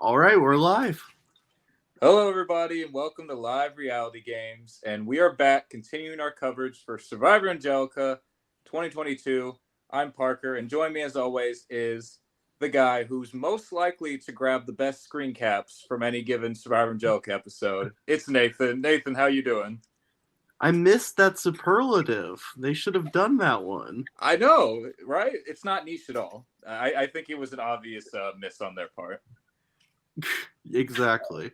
All right, we're live. Hello, everybody, and welcome to Live Reality Games. And we are back continuing our coverage for Survivor Angelica 2022. I'm Parker, and join me as always is the guy who's most likely to grab the best screen caps from any given Survivor Angelica episode. It's Nathan. Nathan, how you doing? I missed that superlative. They should have done that one. I know, right? It's not niche at all. I think it was an obvious miss on their part. Exactly.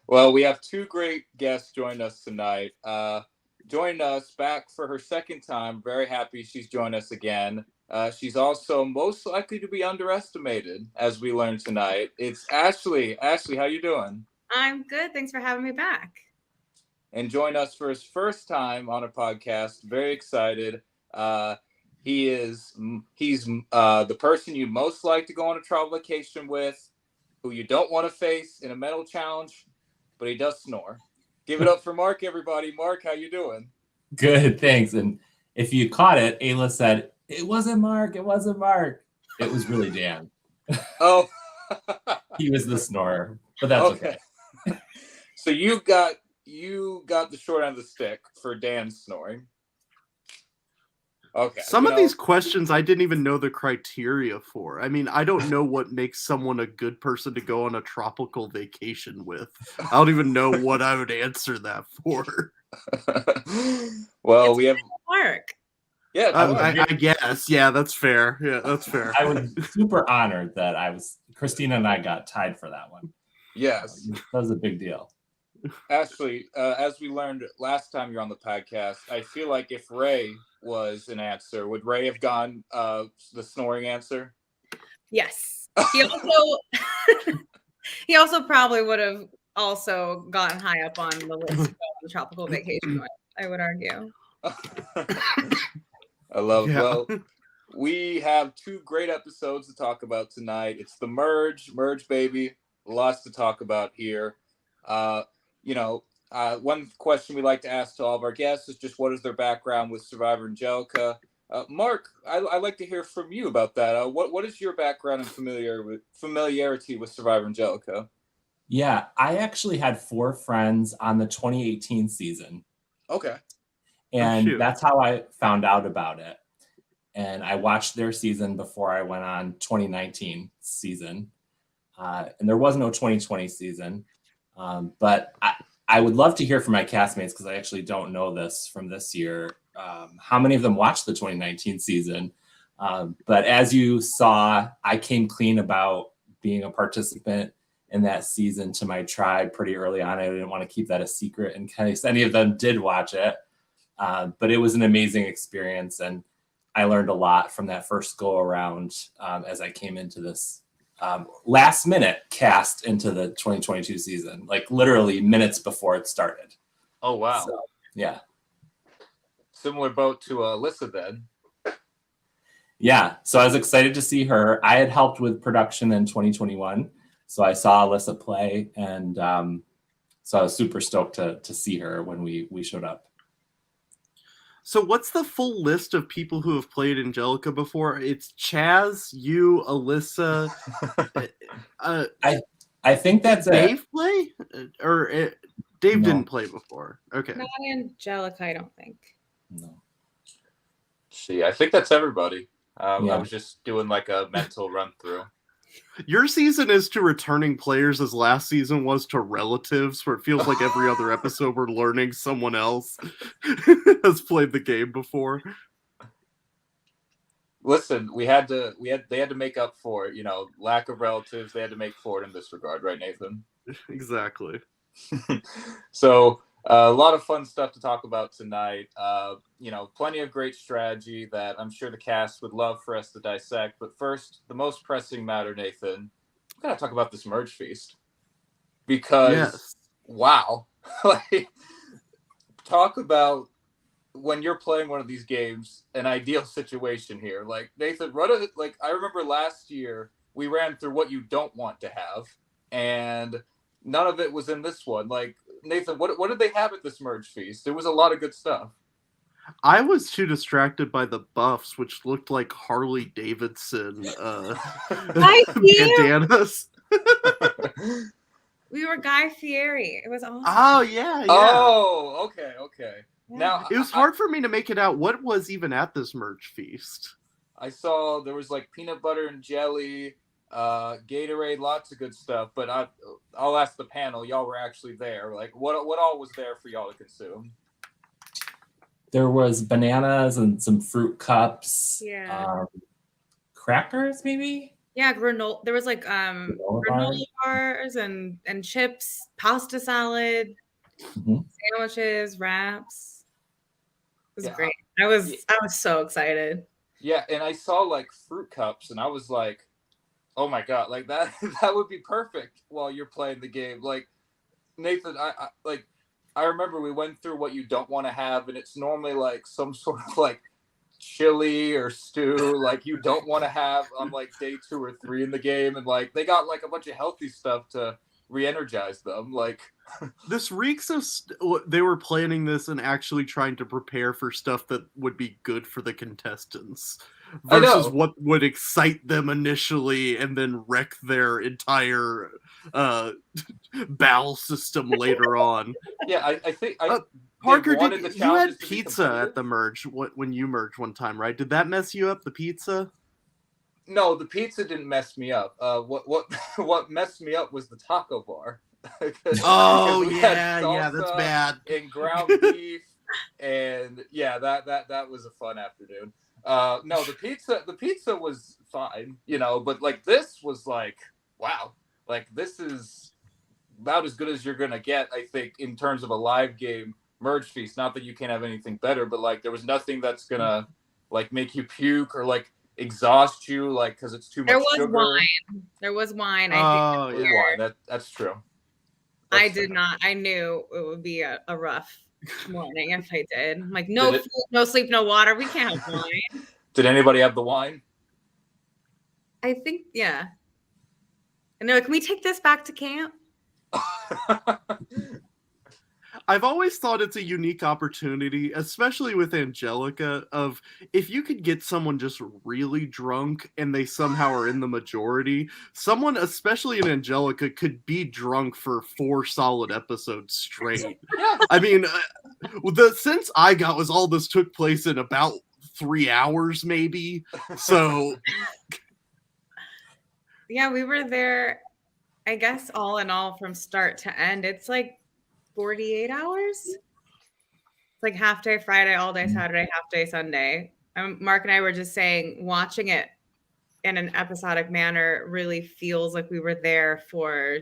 Well, we have two great guests joining us tonight. Joining us back for her second time. Very happy she's joined us again. She's also most likely to be underestimated, as we learned tonight. It's Ashley. Ashley, how you doing? I'm good. Thanks for having me back. And join us for his first time on a podcast. Very excited. He's the person you most like to go on a travel vacation with, who you don't want to face in a mental challenge, but he does snore. Give it up for Mark, everybody. Mark, how you doing? Good, thanks. And if you caught it, Ayla said, it wasn't Mark, it wasn't Mark. It was really Dan. Oh. He was the snorer, but that's okay. So you got the short end of the stick for Dan's snoring. Okay. Some of these questions I didn't even know the criteria for. I mean, I don't know what makes someone a good person to go on a tropical vacation with. I don't even know what I would answer that for. Well, it's we have Mark. Yeah, I guess. Yeah, that's fair. Yeah, that's fair. I was super honored that Christina and I got tied for that one. Yes. That was a big deal. Ashley, as we learned last time you're on the podcast, I feel like if Ray was an answer, would Ray have gone the snoring answer? Yes. He also probably would have also gotten high up on the list of the tropical vacation, I would argue. I love Well, we have two great episodes to talk about tonight. It's the merge baby. Lots to talk about here. One question we like to ask to all of our guests is just what is their background with Survivor Angelica? Mark, I'd like to hear from you about that. What is your background and familiarity with Survivor Angelica? Yeah, I actually had 4 friends on the 2018 season. Okay. And that's how I found out about it. And I watched their season before I went on 2019 season. And there was no 2020 season. But I would love to hear from my castmates, because I actually don't know this from this year, how many of them watched the 2019 season. But as you saw, I came clean about being a participant in that season to my tribe pretty early on. I didn't want to keep that a secret in case any of them did watch it. But it was an amazing experience, and I learned a lot from that first go around as I came into this last minute cast into the 2022 season, like literally minutes before it started. Oh, wow. So, yeah. Similar boat to Alyssa then. Yeah. So I was excited to see her. I had helped with production in 2021. So I saw Alyssa play, and so I was super stoked to see her when we showed up. So what's the full list of people who have played Angelica before? It's Chaz, you, Alyssa. I think that's Dave play? Dave didn't play before. Okay. Not Angelica, I don't think. No. See, I think that's everybody. Yeah. I was just doing like a mental run through. Your season is to returning players as last season was to relatives, where it feels like every other episode we're learning someone else has played the game before. Listen, they had to make up for it, lack of relatives. They had to make for it in this regard, right, Nathan? Exactly. So a lot of fun stuff to talk about tonight. Plenty of great strategy that I'm sure the cast would love for us to dissect. But first, the most pressing matter, Nathan, we gotta talk about this merge feast, because wow, talk about when you're playing one of these games, an ideal situation here. Like, Nathan, I remember last year we ran through what you don't want to have, and none of it was in this one. Like, Nathan, what did they have at this merge feast? There was a lot of good stuff. I was too distracted by the buffs, which looked like Harley Davidson I see. bandanas. We were Guy Fieri. It was awesome. Oh yeah. Oh, okay. Yeah. Now It was hard for me to make it out what was even at this merch feast. I saw there was like peanut butter and jelly, Gatorade, lots of good stuff. But I'll ask the panel. Y'all were actually there. Like, what all was there for y'all to consume? There was bananas and some fruit cups. Yeah. Crackers, maybe. Yeah, granola. There was like granola bars and chips, pasta salad, sandwiches, wraps. It was great. I was so excited. Yeah, and I saw like fruit cups, and I was like, "Oh my god, like that would be perfect while you're playing the game." Like Nathan, I remember we went through what you don't want to have, and it's normally like some sort of like chili or stew like you don't want to have on like day 2 or 3 in the game, and like they got like a bunch of healthy stuff to re-energize them. Like this reeks of they were planning this and actually trying to prepare for stuff that would be good for the contestants versus what would excite them initially and then wreck their entire bowel system later on. Yeah, I think Parker, you had pizza at the merge when you merged one time, right? Did that mess you up, the pizza? No, the pizza didn't mess me up. What messed me up was the taco bar. Oh yeah, that's bad. And ground beef, and yeah, that was a fun afternoon. No, the pizza was fine, but like this was like, wow, like this is about as good as you're gonna get, I think, in terms of a live game merge feast. Not that you can't have anything better, but like there was nothing that's gonna like make you puke or like exhaust you, like because it's too much sugar. There was wine. I think wine. That's true. I did not. I knew it would be a rough morning if I did. Like no food, no sleep, no water. We can't have wine. Did anybody have the wine? I think yeah. And they're like, can we take this back to camp? I've always thought it's a unique opportunity, especially with Angelica, of if you could get someone just really drunk and they somehow are in the majority, someone, especially in Angelica, could be drunk for 4 solid episodes straight. I mean, the sense I got was all this took place in about 3 hours, maybe. So, yeah, we were there, I guess, all in all, from start to end. It's like 48 hours. It's like half day Friday, all day Saturday, half day Sunday. Mark and I were just saying, watching it in an episodic manner really feels like we were there for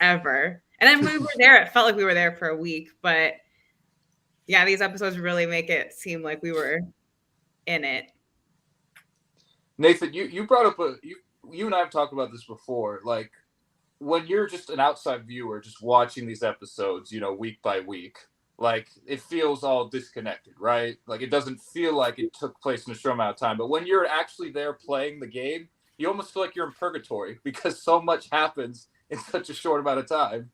ever. And then when we were there, it felt like we were there for a week. But yeah, these episodes really make it seem like we were in it. Nathan, you brought up you and I have talked about this before. Like when you're just an outside viewer, just watching these episodes, week by week, like it feels all disconnected, right? Like it doesn't feel like it took place in a short amount of time. But when you're actually there playing the game, you almost feel like you're in purgatory because so much happens in such a short amount of time.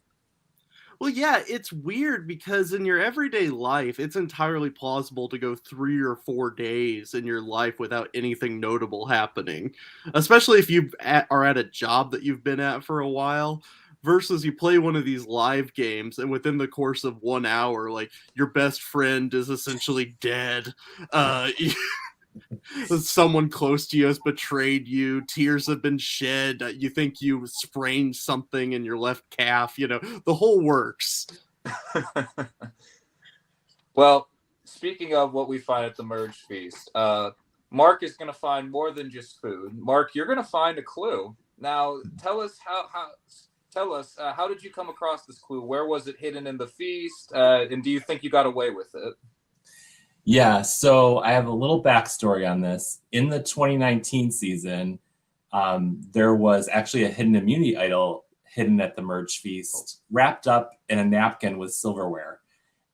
Well, yeah, it's weird because in your everyday life, it's entirely plausible to go 3 or 4 days in your life without anything notable happening, especially if you are at a job that you've been at for a while, versus you play one of these live games and within the course of 1 hour, like your best friend is essentially dead. Someone close to you has betrayed you. Tears have been shed. You think you sprained something in your left calf. The whole works. Well, speaking of what we find at the merge feast, Mark is going to find more than just food. Mark, you're going to find a clue. Now, tell us how did you come across this clue? Where was it hidden in the feast? And do you think you got away with it? Yeah, so I have a little backstory on this. In the 2019 season, there was actually a hidden immunity idol hidden at the merge feast, wrapped up in a napkin with silverware.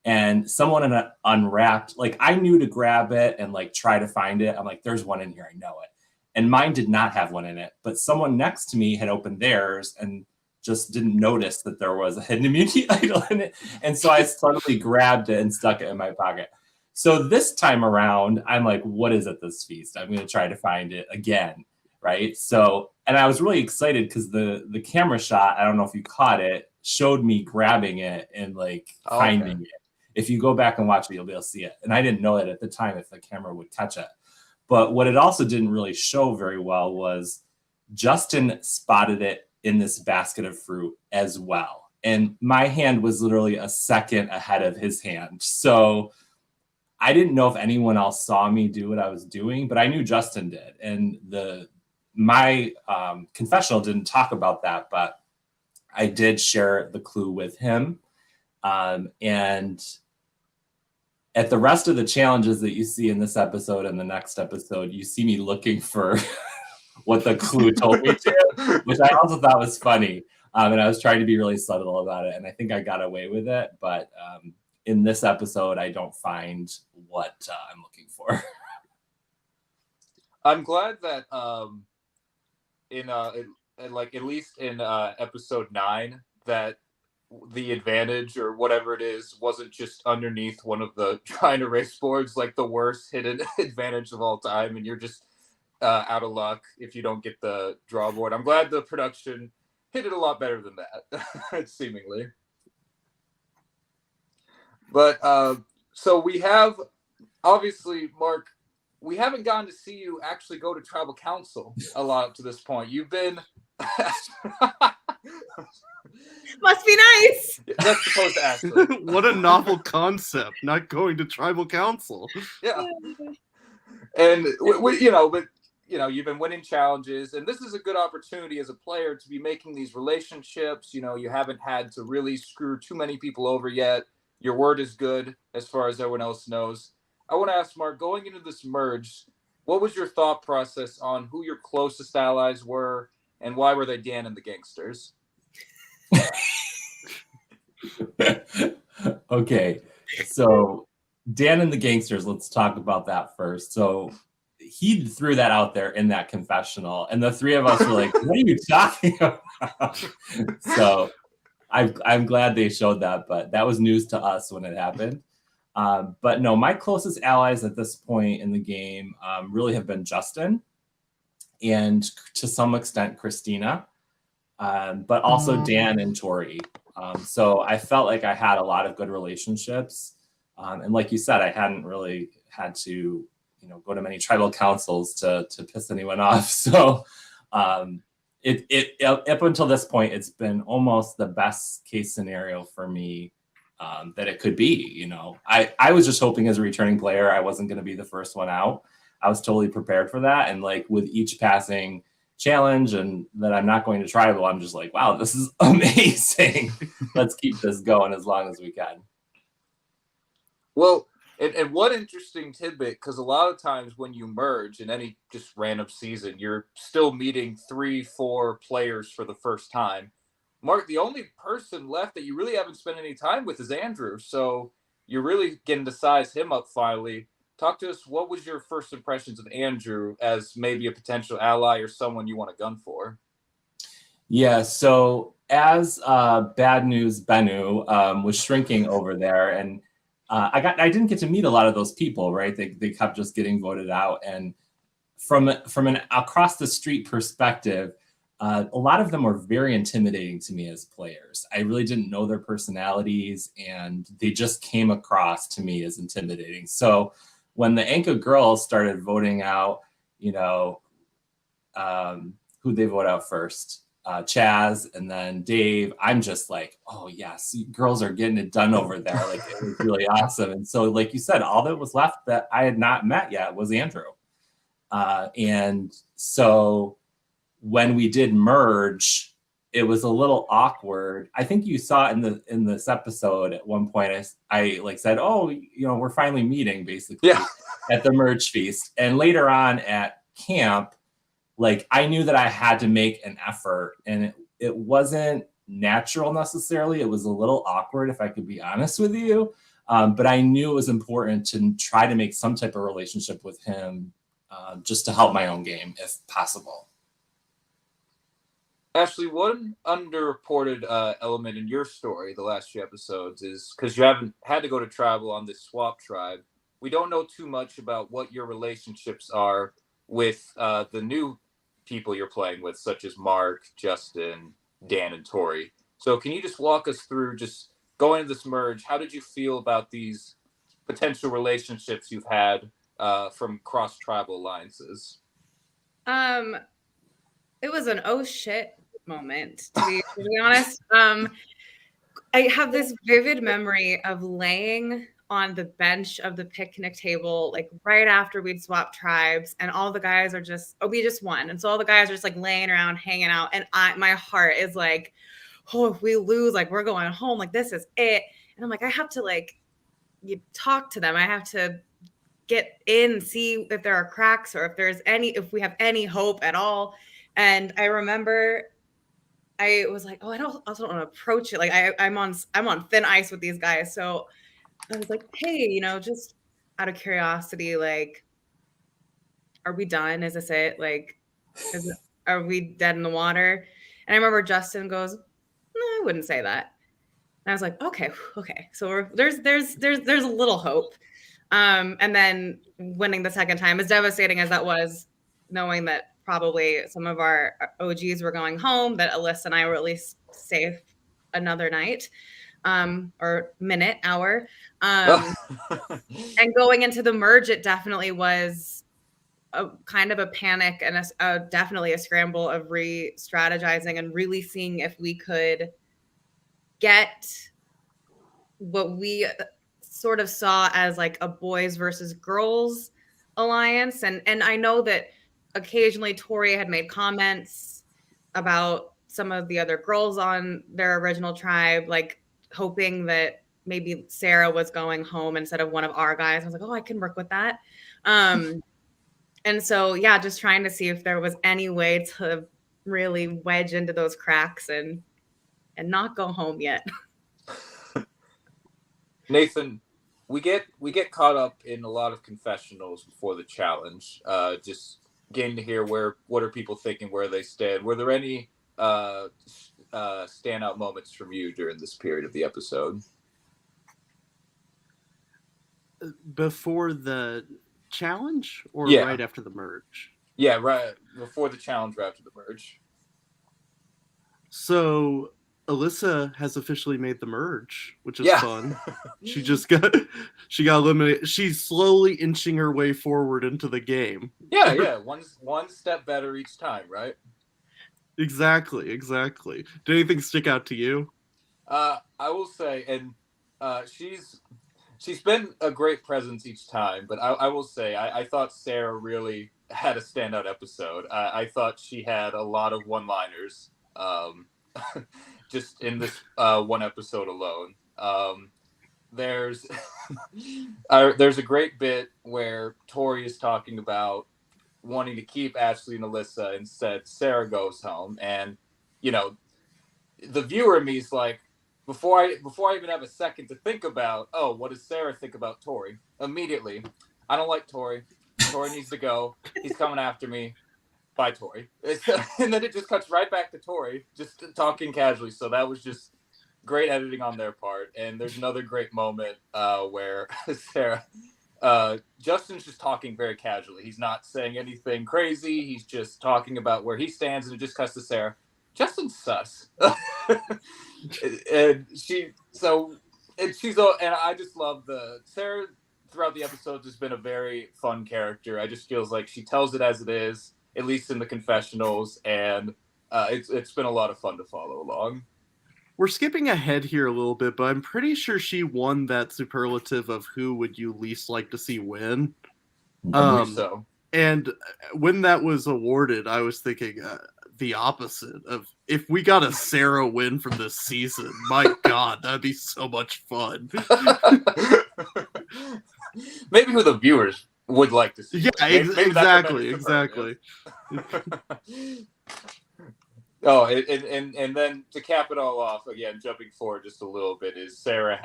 And someone unwrapped, like I knew to grab it and like try to find it. I'm like, there's one in here, I know it. And mine did not have one in it, but someone next to me had opened theirs and just didn't notice that there was a hidden immunity idol in it. And so I suddenly grabbed it and stuck it in my pocket. So this time around, I'm like, what is at this feast? I'm going to try to find it again, right? So And I was really excited because the camera shot, I don't know if you caught it, showed me grabbing it and like finding it. If you go back and watch it, you'll be able to see it. And I didn't know it at the time if the camera would catch it. But what it also didn't really show very well was Justin spotted it in this basket of fruit as well. And my hand was literally a second ahead of his hand. So I didn't know if anyone else saw me do what I was doing, but I knew Justin did. And my confessional didn't talk about that, but I did share the clue with him. And at the rest of the challenges that you see in this episode and the next episode, you see me looking for what the clue told me to, which I also thought was funny. And I was trying to be really subtle about it. And I think I got away with it. But in this episode, I don't find what I'm looking for. I'm glad that at least in episode 9, that the advantage or whatever it is wasn't just underneath one of the trying to race boards, like the worst hidden advantage of all time, and you're just out of luck if you don't get the draw board. I'm glad the production hit it a lot better than that, seemingly. But so we have, obviously, Mark, we haven't gotten to see you actually go to tribal council a lot up to this point. You've been Must be nice. That's supposed to Ashley. What a novel concept, not going to tribal council. Yeah. And you've been winning challenges, and this is a good opportunity as a player to be making these relationships. You haven't had to really screw too many people over yet. Your word is good as far as everyone else knows. I want to ask Mark, going into this merge, what was your thought process on who your closest allies were, and why were they Dan and the Gangsters? Okay, so Dan and the Gangsters, let's talk about that first. So he threw that out there in that confessional, and the three of us were like, what are you talking about? So I'm glad they showed that, but that was news to us when it happened. But no, my closest allies at this point in the game really have been Justin and to some extent Christina, but also Dan and Tori. So I felt like I had a lot of good relationships. And like you said, I hadn't really had to, go to many tribal councils to piss anyone off. So up until this point, it's been almost the best case scenario for me that it could be. I was just hoping as a returning player, I wasn't going to be the first one out. I was totally prepared for that. And like with each passing challenge and that I'm not going to tribal, I'm just like, wow, this is amazing. Let's keep this going as long as we can. Well, and one interesting tidbit, because a lot of times when you merge in any just random season, you're still meeting 3-4 players for the first time. Mark, the only person left that you really haven't spent any time with is Andrew. So you're really getting to size him up finally. Talk to us. What was your first impressions of Andrew as maybe a potential ally or someone you want to gun for? Yeah, so as Bad News Bennu was shrinking over there, and I didn't get to meet a lot of those people, right? They kept just getting voted out. And from an across the street perspective, a lot of them were very intimidating to me as players. I really didn't know their personalities, and they just came across to me as intimidating. So when the Anka girls started voting out, who'd they vote out first? Chaz and then Dave. I'm just like, oh yes, girls are getting it done over there. Like it was really awesome. And so, like you said, all that was left that I had not met yet was Andrew. And so when we did merge, it was a little awkward. I think you saw in this episode at one point, I like said, oh, we're finally meeting basically at the merge feast. And later on at camp, like I knew that I had to make an effort, and it wasn't natural necessarily. It was a little awkward, if I could be honest with you. But I knew it was important to try to make some type of relationship with him just to help my own game if possible. Ashley, one underreported element in your story the last few episodes is because you haven't had to go to tribal on this swap tribe. We don't know too much about what your relationships are with the new people you're playing with, such as Mark, Justin, Dan, and Tori. So can you just walk us through just going to this merge? How did you feel about these potential relationships you've had from cross-tribal alliances? It was an oh shit moment, to be honest. I have this vivid memory of laying on the bench of the picnic table, like right after we'd swapped tribes, and all the guys are just, we just won. And so all the guys are just like laying around, hanging out. And my heart is like, oh, if we lose, like we're going home, like this is it. And I'm like, I have to like, you talk to them. I have to get in, see if there are cracks or if we have any hope at all. And I remember I was like, oh, I also don't want to approach it. Like I'm on thin ice with these guys. So I was like, hey, just out of curiosity, like, are we done? Is this it? Like, are we dead in the water? And I remember Justin goes, no, I wouldn't say that. And I was like, okay. So there's a little hope. And then winning the second time, as devastating as that was, knowing that probably some of our OGs were going home, that Alyssa and I were at least safe another night, or minute, hour. And going into the merge, it definitely was a kind of a panic and definitely a scramble of re-strategizing and really seeing if we could get what we sort of saw as like a boys versus girls alliance. And I know that occasionally Tori had made comments about some of the other girls on their original tribe, like hoping that maybe Sarah was going home instead of one of our guys. I was like, oh, I can work with that. And so, yeah, just trying to see if there was any way to really wedge into those cracks and not go home yet. Nathan, we get caught up in a lot of confessionals before the challenge, just getting to hear what are people thinking, where they stand. Were there any standout moments from you during this period of the episode? Before the challenge or right after the merge? Yeah, right before the challenge, right after the merge. So Alyssa has officially made the merge, which is fun. She got eliminated. She's slowly inching her way forward into the game. Yeah. One step better each time, right? Exactly. Did anything stick out to you? I will say, and she's been a great presence each time, but I will say I thought Sarah really had a standout episode. I thought she had a lot of one-liners. Just in this one episode alone. There's a great bit where Tori is talking about wanting to keep Ashley and Alyssa, and said Sarah goes home, and the viewer in me is like, before I even have a second to think about, oh, what does Sarah think about Tori? Immediately, I don't like Tori. Tori needs to go. He's coming after me. Bye, Tori. And then it just cuts right back to Tori, just talking casually. So that was just great editing on their part. And there's another great moment where Sarah, Justin's just talking very casually. He's not saying anything crazy. He's just talking about where he stands, and it just cuts to Sarah. Justin's sus. and I just love Sarah throughout the episode has been a very fun character. I just feels like she tells it as it is, at least in the confessionals, and it's been a lot of fun to follow along. We're skipping ahead here a little bit, but I'm pretty sure she won that superlative of who would you least like to see win. I believe so. And when that was awarded, I was thinking the opposite of, if we got a Sarah win from this season, my God, that'd be so much fun. Maybe who the viewers would like to see. Yeah, exactly. Oh, and then to cap it all off, again, jumping forward just a little bit, is Sarah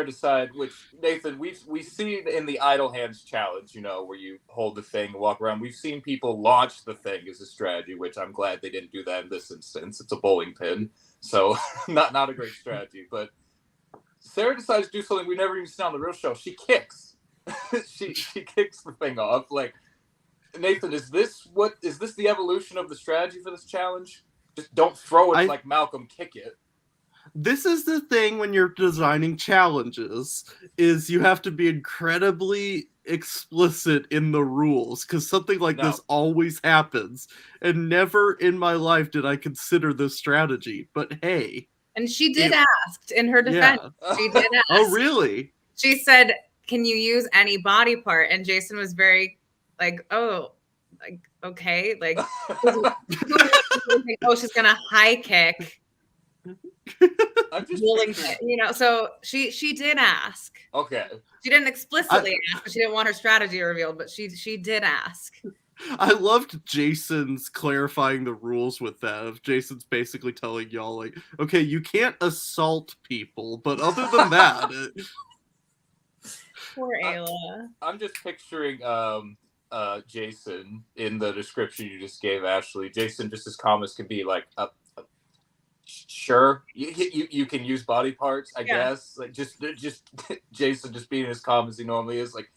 decided, which, Nathan, we've seen in the Idle Hands challenge, where you hold the thing and walk around. We've seen people launch the thing as a strategy, which I'm glad they didn't do that in this instance. It's a bowling pin, so not a great strategy. But Sarah decides to do something we never even seen on the real show. She kicks. she kicks the thing off. Like, Nathan, is this the evolution of the strategy for this challenge? Just don't throw it like Malcolm, kick it. This is the thing when you're designing challenges, is you have to be incredibly explicit in the rules, because something like this always happens, and never in my life did I consider this strategy. But hey. And she did ask in her defense. Yeah. She did ask. Oh, really? She said, can you use any body part? And Jason was very like, oh, like, okay. Like, oh, she's going to high kick. I'm just so she did ask. Okay. She didn't explicitly ask. She didn't want her strategy revealed, but she did ask. I loved Jason's clarifying the rules with that. Jason's basically telling y'all, like, okay, you can't assault people, but other than that, poor Ayla. I'm just picturing Jason in the description you just gave, Ashley. Jason, just as calm as can be, like, sure, you can use body parts, I guess. Like just Jason just being as calm as he normally is. Like,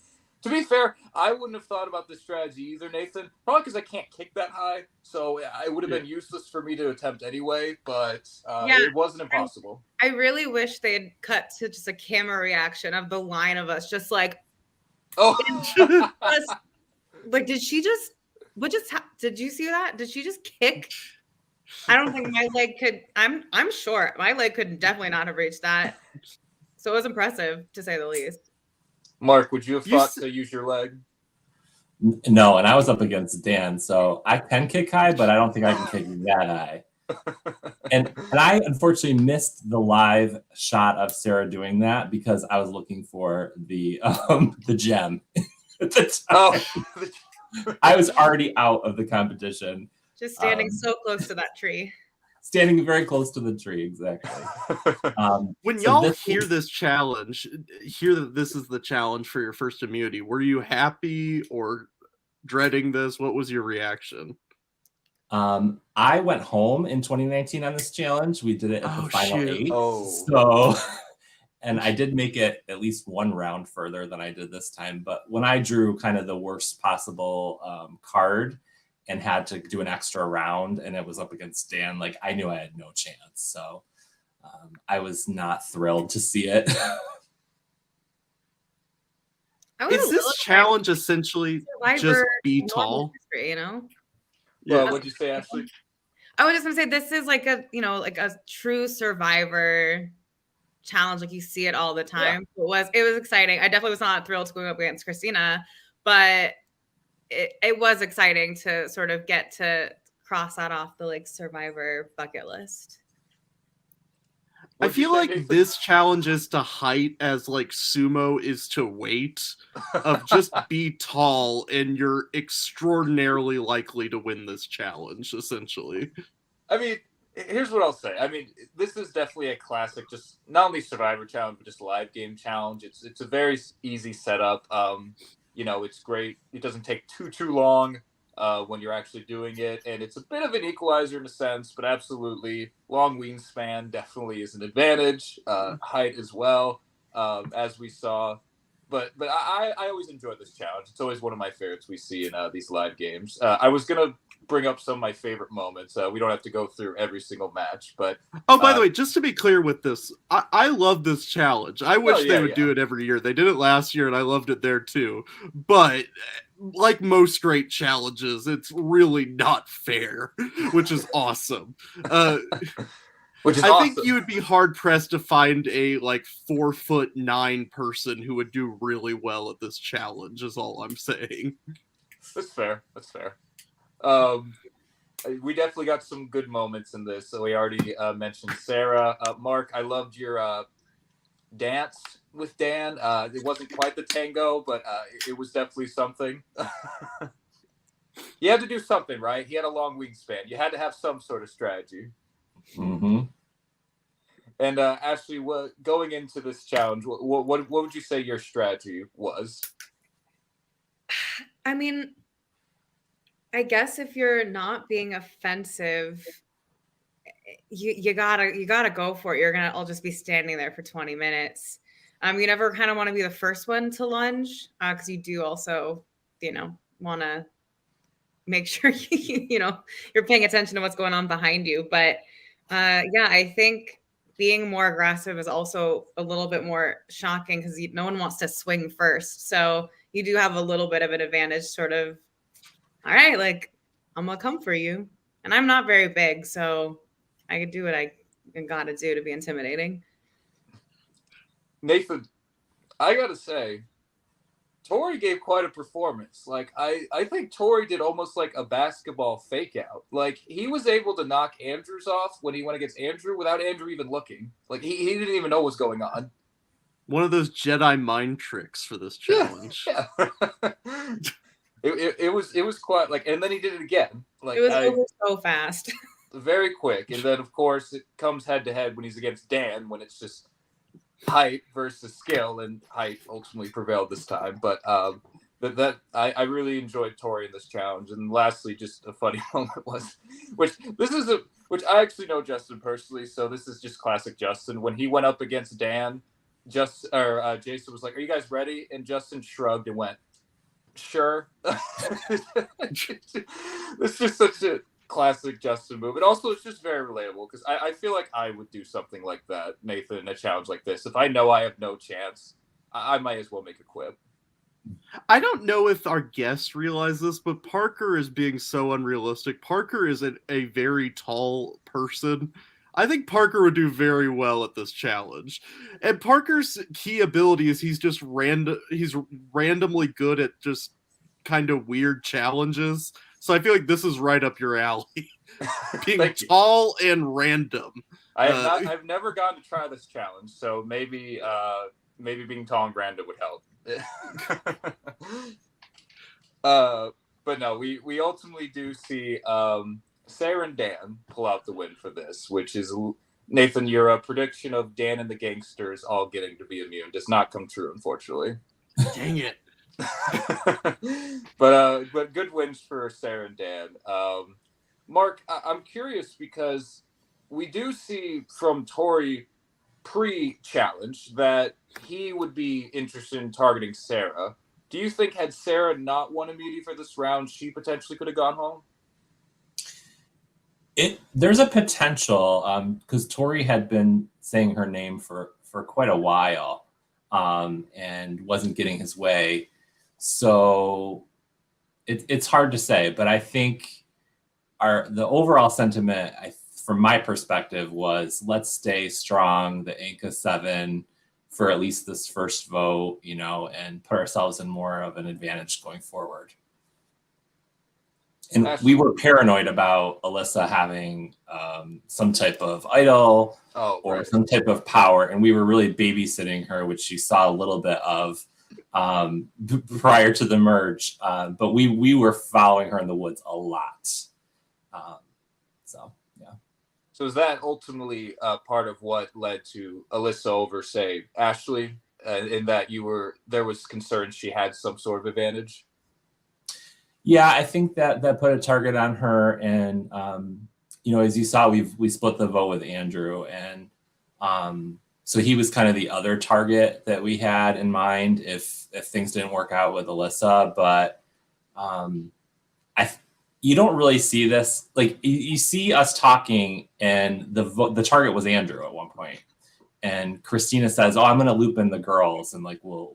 to be fair, I wouldn't have thought about this strategy either, Nathan. Probably because I can't kick that high, so it would have been useless for me to attempt anyway. But it wasn't impossible. I really wish they had cut to just a camera reaction of the line of us, just like, like, did she just? Did you see that? Did she just kick? I don't think my leg could. I'm short. My leg could definitely not have reached that. So it was impressive, to say the least. Mark, would you have thought to use your leg? No, and I was up against Dan, so I can kick high, but I don't think I can kick that high. And I unfortunately missed the live shot of Sarah doing that because I was looking for the gem at the time. I was already out of the competition. Just standing so close to that tree. Standing very close to the tree, exactly. When y'all hear this challenge, hear that this is the challenge for your first immunity, were you happy or dreading this? What was your reaction? I went home in 2019 on this challenge. We did it at the final 8. So, and I did make it at least one round further than I did this time. But when I drew kind of the worst possible card, and had to do an extra round, and it was up against Dan, like, I knew I had no chance. So I was not thrilled to see it. Is this challenge essentially just be tall? History, you know? Yeah. What'd you say, Ashley? I was just gonna say this is like a true Survivor challenge. Like, you see it all the time. Yeah. It was exciting. I definitely was not thrilled to go up against Christina, but it was exciting to sort of get to cross that off the like Survivor bucket list. I feel like this challenge is to height as like sumo is to weight, of just be tall and you're extraordinarily likely to win this challenge, essentially. I mean, here's what I'll say. I mean, this is definitely a classic, just not only Survivor challenge, but just live game challenge. It's a very easy setup. It's great. It doesn't take too long when you're actually doing it. And it's a bit of an equalizer in a sense, but absolutely long wingspan definitely is an advantage. Height as well, as we saw. But I always enjoy this challenge. It's always one of my favorites we see in these live games. I was going to bring up some of my favorite moments. We don't have to go through every single match, but by the way, just to be clear with this, I love this challenge. I wish they would do it every year. They did it last year and I loved it there too, but like most great challenges, it's really not fair, which is awesome. I think you would be hard pressed to find a like 4'9" person who would do really well at this challenge, is all I'm saying. That's fair. We definitely got some good moments in this. So we already mentioned Sarah. Mark, I loved your dance with Dan. It wasn't quite the tango, but it was definitely something. You had to do something, right? He had a long wingspan. You had to have some sort of strategy. Mm-hmm. And Ashley, going into this challenge, what would you say your strategy was? I mean, I guess if you're not being offensive, you gotta go for it. I'll just be standing there for 20 minutes. You never kind of want to be the first one to lunge, because you do also, want to make sure you're paying attention to what's going on behind you. But yeah, I think being more aggressive is also a little bit more shocking because no one wants to swing first. So you do have a little bit of an advantage, sort of. All right, like I'm gonna come for you, and I'm not very big, so I could do what I gotta do to be intimidating. Nathan, I gotta say, Tori gave quite a performance. Like I think Tori did almost like a basketball fake out. Like he was able to knock Andrews off when he went against Andrew without Andrew even looking. Like he didn't even know what's going on. One of those Jedi mind tricks for this challenge. Yeah. It was quite like, and then he did it again. Like It was over so fast. very quick, and then of course it comes head to head when he's against Dan, when it's just height versus skill, and height ultimately prevailed this time. But I really enjoyed Tori in this challenge. And lastly, just a funny moment was, which I actually know Justin personally, so this is just classic Justin. When he went up against Dan, Jason was like, "Are you guys ready?" And Justin shrugged and went, "Sure." It's just such a classic Justin move. And also, it's just very relatable because I feel like I would do something like that, Nathan, in a challenge like this. If I know I have no chance, I might as well make a quip. I don't know if our guests realize this, but Parker is being so unrealistic. Parker is a very tall person. I think Parker would do very well at this challenge. And Parker's key ability is he's randomly good at just kind of weird challenges. So I feel like this is right up your alley. Being tall and random. I've never gotten to try this challenge, so maybe being tall and random would help. But no, we ultimately do see Sarah and Dan pull out the win for this, which is, Nathan, your prediction of Dan and the Gangsters all getting to be immune does not come true, unfortunately. Dang it. But good wins for Sarah and Dan. Mark, I'm curious because we do see from Tori pre-challenge that he would be interested in targeting Sarah. Do you think had Sarah not won immunity for this round, she potentially could have gone home? There's a potential because Tori had been saying her name for quite a while and wasn't getting his way. So it's hard to say, but I think the overall sentiment, from my perspective, was let's stay strong, the Inca 7, for at least this first vote, and put ourselves in more of an advantage going forward. And we were paranoid about Alyssa having some type of idol or some type of power, and we were really babysitting her, which you saw a little bit of prior to the merge. But we were following her in the woods a lot. So, yeah. So is that ultimately part of what led to Alyssa over, say, Ashley, in that there was concern she had some sort of advantage? Yeah, I think that put a target on her, and as you saw, we split the vote with Andrew, and so he was kind of the other target that we had in mind if things didn't work out with Alyssa. But you don't really see this. Like you see us talking, and the target was Andrew at one point, and Christina says, "Oh, I'm going to loop in the girls, and like we'll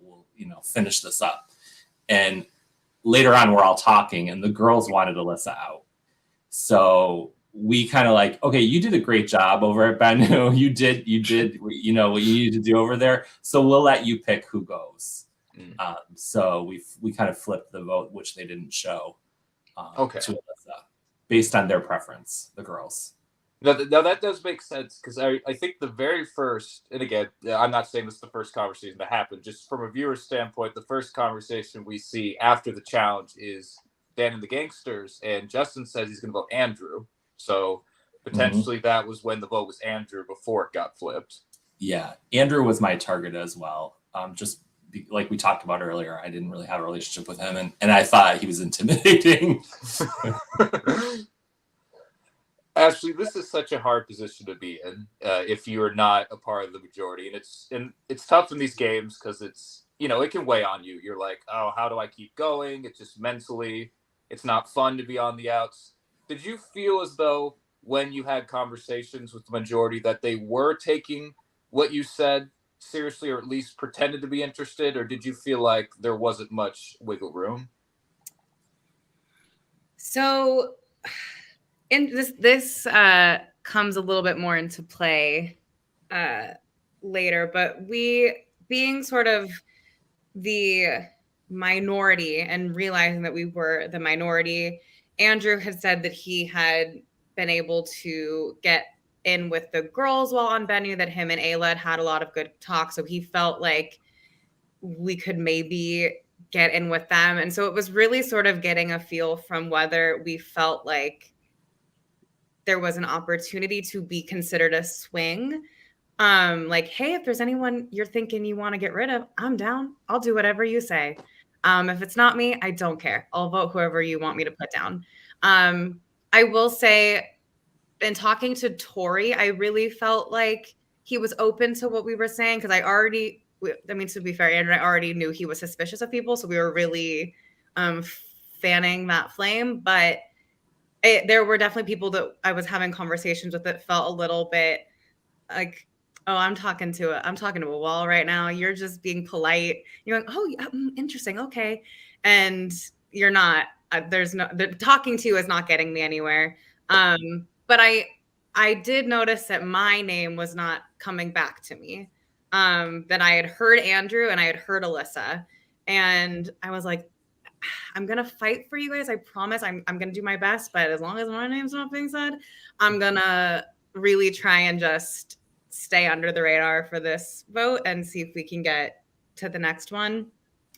finish this up." And later on, we're all talking, and the girls wanted Alyssa out. So we kind of like, okay, you did a great job over at Banu. You did, what you needed to do over there. So we'll let you pick who goes. So we kind of flipped the vote, which they didn't show to Alyssa, based on their preference, the girls. Now that does make sense, because I think the very first, and again, I'm not saying this is the first conversation that happened, just from a viewer standpoint, the first conversation we see after the challenge is Dan and the Gangsters, and Justin says he's going to vote Andrew. So potentially that was when the vote was Andrew before it got flipped. Yeah, Andrew was my target as well. Like we talked about earlier, I didn't really have a relationship with him, and I thought he was intimidating. Ashley, this is such a hard position to be in if you are not a part of the majority, and it's tough in these games because it's it can weigh on you. You're like, oh, how do I keep going? It's just mentally, It's not fun to be on the outs. Did you feel as though when you had conversations with the majority that they were taking what you said seriously, or at least pretended to be interested, or did you feel like there wasn't much wiggle room? So, in this comes a little bit more into play later, but we being sort of the minority and realizing that we were the minority, Andrew had said that he had been able to get in with the girls while on Bennu, that him and Ayla had a lot of good talk. So he felt like we could maybe get in with them. And so it was really sort of getting a feel from whether we felt like there was an opportunity to be considered a swing. Like, hey, if there's anyone you're thinking you want to get rid of, I'm down. I'll do whatever you say. If it's not me, I don't care. I'll vote whoever you want me to put down. I will say, in talking to Tori, I really felt like he was open to what we were saying, because to be fair, Andrew and I already knew he was suspicious of people, so we were really fanning that flame. But there were definitely people that I was having conversations with that felt a little bit like, oh, I'm talking to a wall right now. You're just being polite. You're like, oh, yeah, interesting, okay, and you're not. The talking to is not getting me anywhere. But I did notice that my name was not coming back to me. That I had heard Andrew and I had heard Alyssa, and I was like, I'm gonna fight for you guys. I promise. I'm gonna do my best. But as long as my name's not being said, I'm gonna really try and just stay under the radar for this vote and see if we can get to the next one.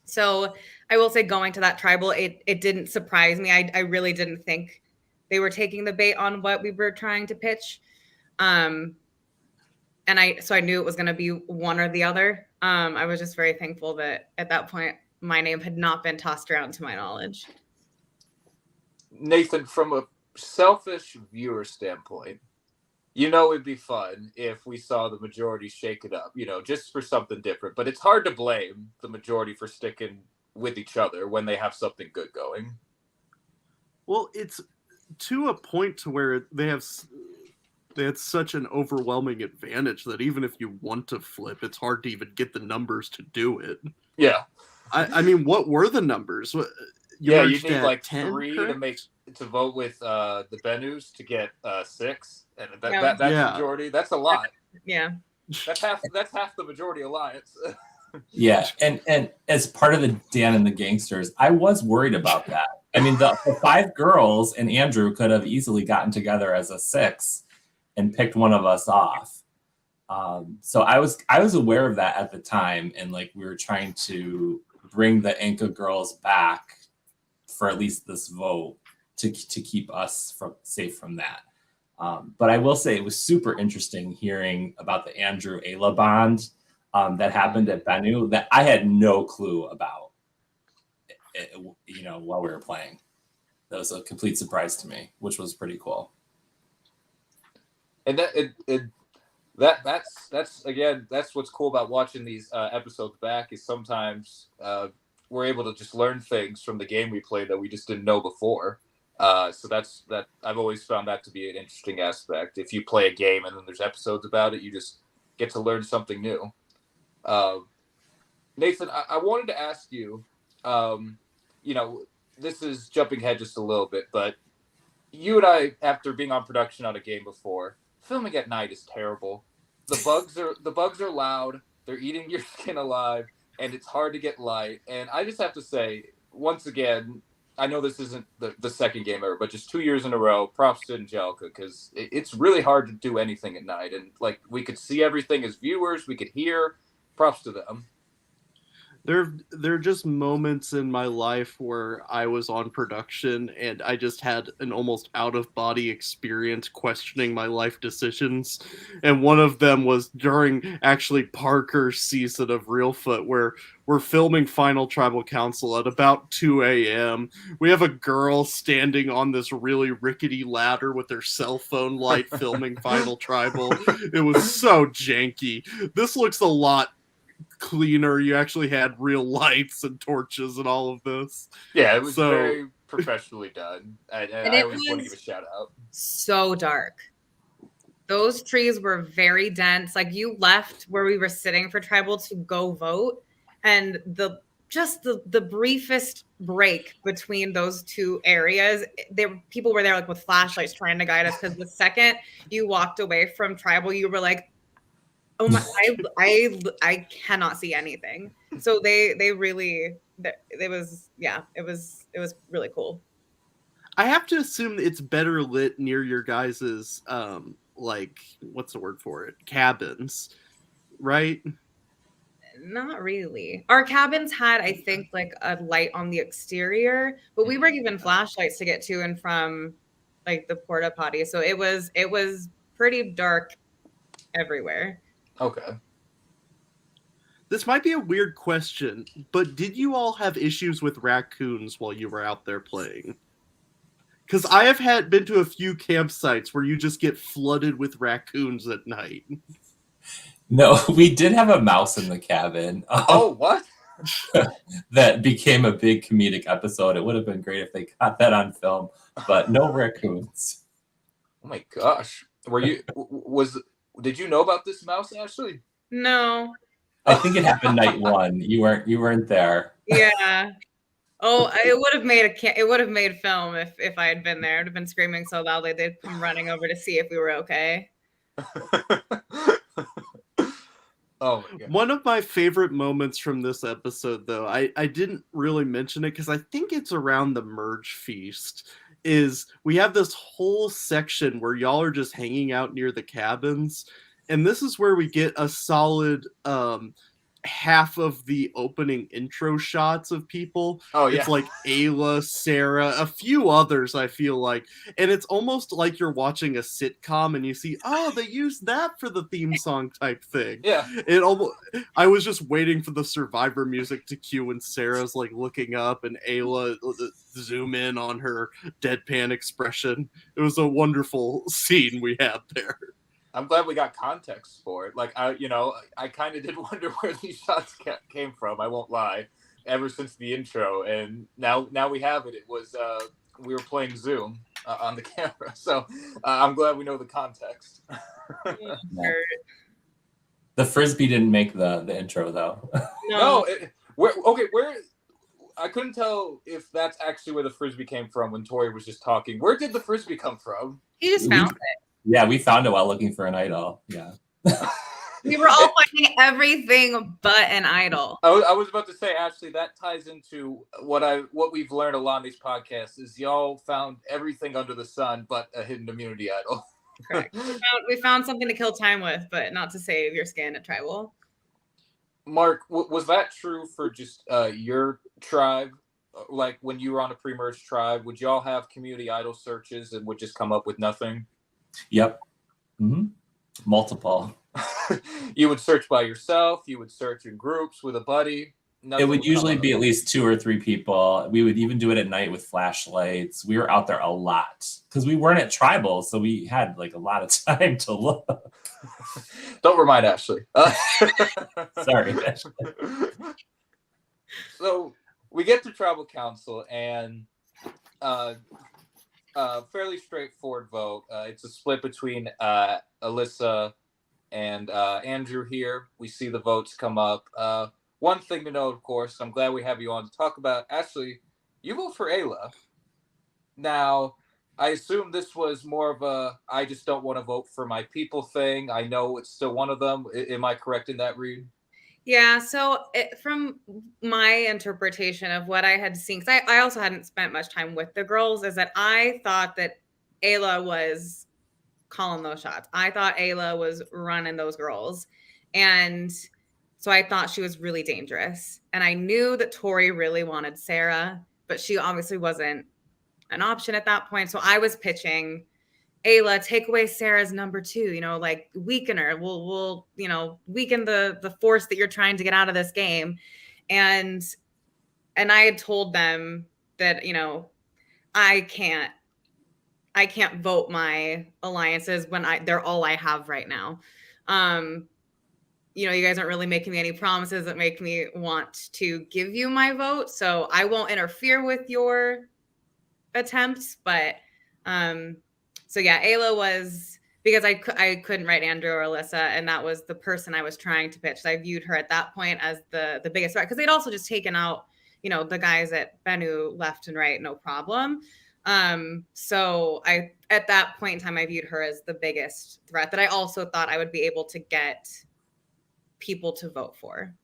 So I will say, going to that tribal, it didn't surprise me. I really didn't think they were taking the bait on what we were trying to pitch. And I knew it was going to be one or the other. I was just very thankful that at that point, my name had not been tossed around to my knowledge. Nathan, from a selfish viewer standpoint, it'd be fun if we saw the majority shake it up, just for something different. But it's hard to blame the majority for sticking with each other when they have something good going. Well, it's to a point to where they had such an overwhelming advantage that even if you want to flip, it's hard to even get the numbers to do it. Yeah. I mean, what were the numbers? You need like 10, 3 correct? to vote with the Bennus to get 6, and that's majority. That's a lot. Yeah, that's half the majority alliance. Yeah, and as part of the Dan and the Gangsters, I was worried about that. I mean, the 5 girls and Andrew could have easily gotten together as a 6 and picked one of us off. So I was aware of that at the time, and like we were trying to bring the Anka girls back for at least this vote to keep us safe from that. But I will say it was super interesting hearing about the Andrew Ayla bond that happened at Bennu that I had no clue about, while we were playing. That was a complete surprise to me, which was pretty cool. And that's what's cool about watching these episodes back, is sometimes we're able to just learn things from the game we played that we just didn't know before. So that I've always found that to be an interesting aspect. If you play a game and then there's episodes about it, you just get to learn something new. Nathan, I wanted to ask you, this is jumping ahead just a little bit, but you and I, after being on production on a game before, filming at night is terrible. The bugs are loud. They're eating your skin alive, and it's hard to get light. And I just have to say, once again, I know this isn't the second game ever, but just 2 years in a row, props to Angelica, because it's really hard to do anything at night. And like, we could see everything as viewers, we could hear. Props to them. There are just moments in my life where I was on production and I just had an almost out-of-body experience questioning my life decisions. And one of them was during actually Parker's season of Reelfoot, where we're filming Final Tribal Council at about 2 a.m. We have a girl standing on this really rickety ladder with her cell phone light filming Final Tribal. It was so janky. This looks a lot cleaner. You actually had real lights and torches and all of this. Yeah, it was professionally done. And I it always want to was give a shout out. so dark. Those trees were very dense. Like, you left where we were sitting for tribal to go vote, and the briefest break between those two areas, people were there like with flashlights trying to guide us, because the second you walked away from tribal, you were like, oh my, I cannot see anything. So they really, it was really cool. I have to assume it's better lit near your guys's like, what's the word for it? Cabins, right? Not really. Our cabins had, I think, like a light on the exterior, but we were given flashlights to get to and from like the porta potty. So it was pretty dark everywhere. Okay. This might be a weird question, but did you all have issues with raccoons while you were out there playing? Because I have been to a few campsites where you just get flooded with raccoons at night. No, we did have a mouse in the cabin. Oh, what? That became a big comedic episode. It would have been great if they got that on film, but no raccoons. Oh my gosh. Did you know about this mouse, Ashley? No. I think it happened night one. You weren't there. Yeah. Oh, it would have made film if I had been there. I'd have been screaming so loudly they'd come running over to see if we were okay. Oh my God. One of my favorite moments from this episode, though, I didn't really mention it because I think it's around the merge feast, is we have this whole section where y'all are just hanging out near the cabins, and this is where we get a solid half of the opening intro shots of people. Oh yeah. It's like Ayla, Sarah, a few others, I feel like. And it's almost like you're watching a sitcom and you see, oh, they used that for the theme song type thing. Yeah. I was just waiting for the Survivor music to cue and Sarah's like looking up and Ayla zoom in on her deadpan expression. It was a wonderful scene we had there. I'm glad we got context for it. Like, I kind of did wonder where these shots came from. I won't lie. Ever since the intro, and now we have it. It was we were playing Zoom on the camera, so I'm glad we know the context. Yeah. The frisbee didn't make the intro though. No. Where I couldn't tell if that's actually where the frisbee came from when Tori was just talking. Where did the frisbee come from? He just found it. Yeah, we found it while looking for an idol. Yeah. We were all finding everything but an idol. I was about to say, Ashley, that ties into what we've learned a lot on these podcasts is y'all found everything under the sun but a hidden immunity idol. Correct. We found something to kill time with, but not to save your skin at tribal. Mark, was that true for just your tribe? Like when you were on a pre-merge tribe, would y'all have community idol searches and would just come up with nothing? Yep. Mm-hmm. Multiple. You would search by yourself. You would search in groups with a buddy. It would usually be at least 2 or 3 people. We would even do it at night with flashlights. We were out there a lot because we weren't at tribal, so we had like a lot of time to look. Don't remind Ashley. Sorry, Ashley. So we get to tribal council and fairly straightforward vote. It's a split between Alyssa and Andrew here. We see the votes come up. One thing to note, of course, I'm glad we have you on to talk about. Ashley, you vote for Ayla. Now, I assume this was more of a I just don't want to vote for my people thing. I know it's still one of them. Am I correct in that read? Yeah, so from my interpretation of what I had seen, because I also hadn't spent much time with the girls, is that I thought that Ayla was calling those shots. I thought Ayla was running those girls. And so I thought she was really dangerous. And I knew that Tori really wanted Sarah, but she obviously wasn't an option at that point. So I was pitching, Ayla, take away Sarah's number 2, like weaken her. We'll weaken the force that you're trying to get out of this game. And I had told them that, I can't vote my alliances when they're all I have right now. You guys aren't really making me any promises that make me want to give you my vote. So I won't interfere with your attempts, but so yeah, Ayla was, because I couldn't write Andrew or Alyssa, and that was the person I was trying to pitch. So I viewed her at that point as the biggest threat, because they'd also just taken out, you know, the guys at Bennu left and right, no problem. So I, at that point in time, I viewed her as the biggest threat that I also thought I would be able to get people to vote for.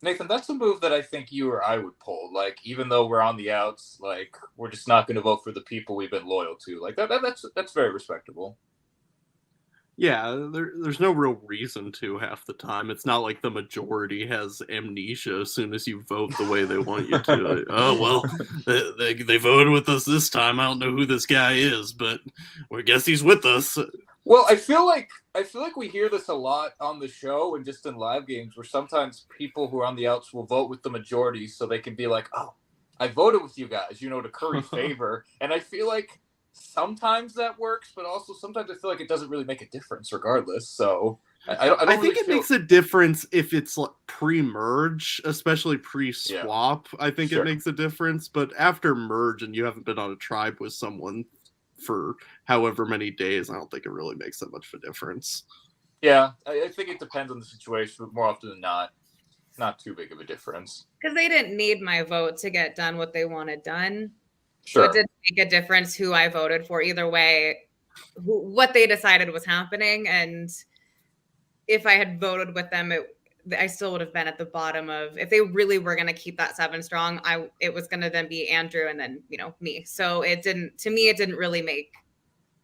Nathan, that's a move that I think you or I would pull. Like, even though we're on the outs, like, we're just not going to vote for the people we've been loyal to. Like, that's very respectable. Yeah, there's no real reason to half the time. It's not like the majority has amnesia as soon as you vote the way they want you to. Like, oh, well, they voted with us this time. I don't know who this guy is, but I guess he's with us. Well, I feel like we hear this a lot on the show and just in live games, where sometimes people who are on the outs will vote with the majority so they can be like, oh, I voted with you guys, you know, to curry favor. And I feel like sometimes that works, but also sometimes I feel like it doesn't really make a difference regardless. So I don't I think really it makes a difference if it's like pre-merge, especially pre-swap. Yeah. I think it makes a difference. But after merge and you haven't been on a tribe with someone for however many days, I don't think it really makes that much of a difference. Yeah, I think it depends on the situation, but more often than not too big of a difference. Because they didn't need my vote to get done what they wanted done. Sure. So it didn't make a difference who I voted for. Either way, what they decided was happening. And if I had voted with them, I still would have been at the bottom of, if they really were going to keep that 7 strong, it was going to then be Andrew and then, you know, me. So it didn't really make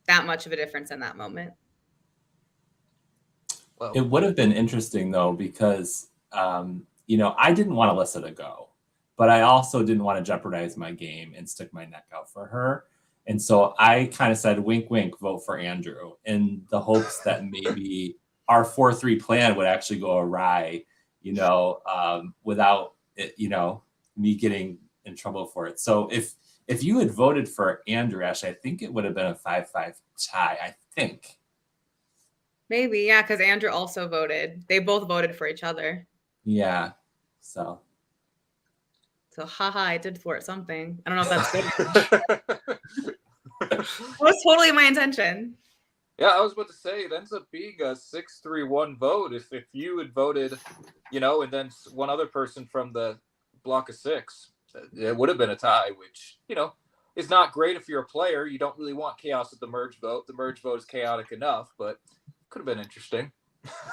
that much of a difference in that moment. Well, it would have been interesting though, because, you know, I didn't want Alyssa to go, but I also didn't want to jeopardize my game and stick my neck out for her. And so I kind of said, wink, wink, vote for Andrew, in the hopes that maybe our 4-3 plan would actually go awry, you know, without it, you know, me getting in trouble for it. So if you had voted for Andrew, Ashley, I think it would have been a 5-5 tie, I think. Maybe, yeah, because Andrew also voted. They both voted for each other. Yeah, so haha, I did thwart something. I don't know if that's good. That was totally my intention. Yeah, I was about to say, it ends up being a 6-3-1 vote. If you had voted, you know, and then one other person from the block of 6, it would have been a tie, which, you know, is not great if you're a player. You don't really want chaos at the merge vote. The merge vote is chaotic enough, but could have been interesting.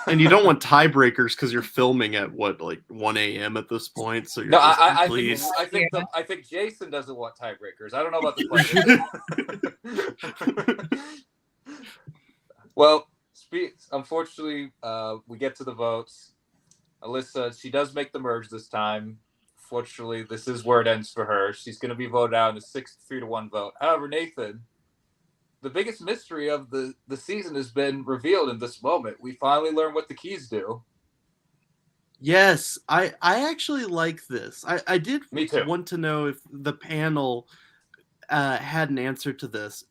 And you don't want tiebreakers because you're filming at what, like 1 a.m. at this point. So you're no, just, I think Jason doesn't want tiebreakers. I don't know about the players. Well, unfortunately, we get to the votes. Alyssa, she does make the merge this time. Fortunately, this is where it ends for her. She's going to be voted out in a 6-3-1 vote. However, Nathan, the biggest mystery of the season has been revealed in this moment. We finally learn what the keys do. Yes, I actually like this. I did Me too. Want to know if the panel had an answer to this.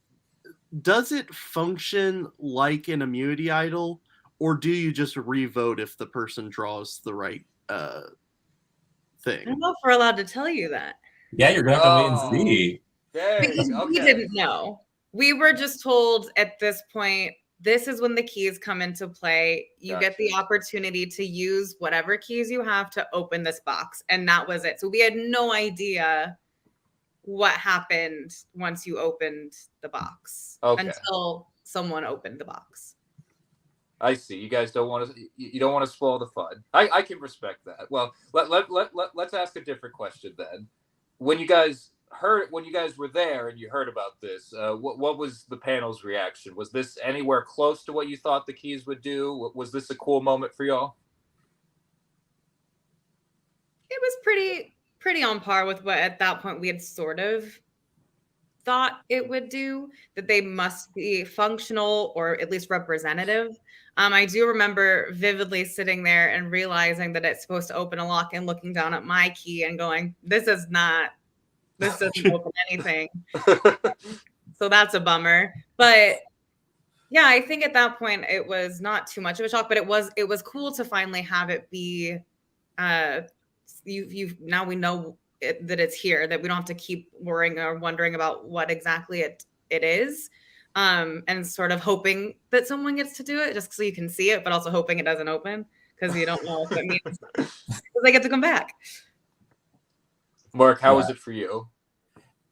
Does it function like an immunity idol, or do you just re-vote if the person draws the right thing? I don't know if we're allowed to tell you that. Yeah, you're going to have to wait and see. We didn't know. We were just told at this point, this is when the keys come into play. You get the opportunity to use whatever keys you have to open this box. And that was it. So we had no idea what happened once you opened the box until someone opened the box. I see. You guys don't want to spoil the fun. I can respect that. Well, let's ask a different question then. When you guys were there and you heard about this, what was the panel's reaction? Was this anywhere close to what you thought the keys would do? Was this a cool moment for y'all? It was pretty on par with what at that point we had sort of thought it would do, that they must be functional or at least representative. I do remember vividly sitting there and realizing that it's supposed to open a lock and looking down at my key and going, this doesn't open anything. So that's a bummer. But yeah, I think at that point it was not too much of a shock, but it was cool to finally have it be now we know that it's here, that we don't have to keep worrying or wondering about what exactly it is. And sort of hoping that someone gets to do it just so you can see it, but also hoping it doesn't open because you don't know if it means because they get to come back. Mark, how was it for you?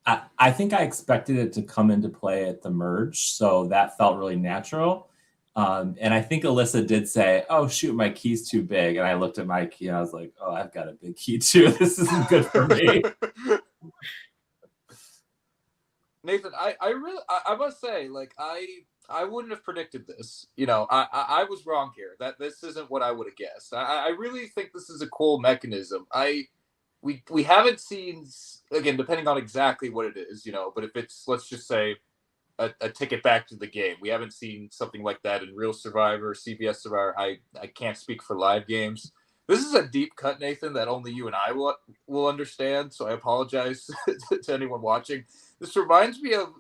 I think I expected it to come into play at the merge, so that felt really natural. And I think Alyssa did say, "Oh shoot, my key's too big." And I looked at my key and I was like, "Oh, I've got a big key too. This isn't good for me." Nathan, I must say, like, I wouldn't have predicted this. You know, I was wrong here. That this isn't what I would have guessed. I really think this is a cool mechanism. We haven't seen, again, depending on exactly what it is, you know, but if it's, let's just say, a ticket back to the game, we haven't seen something like that in Real Survivor, CBS Survivor. I can't speak for live games. This is a deep cut, Nathan, that only you and I will understand. So I apologize to anyone watching. This reminds me of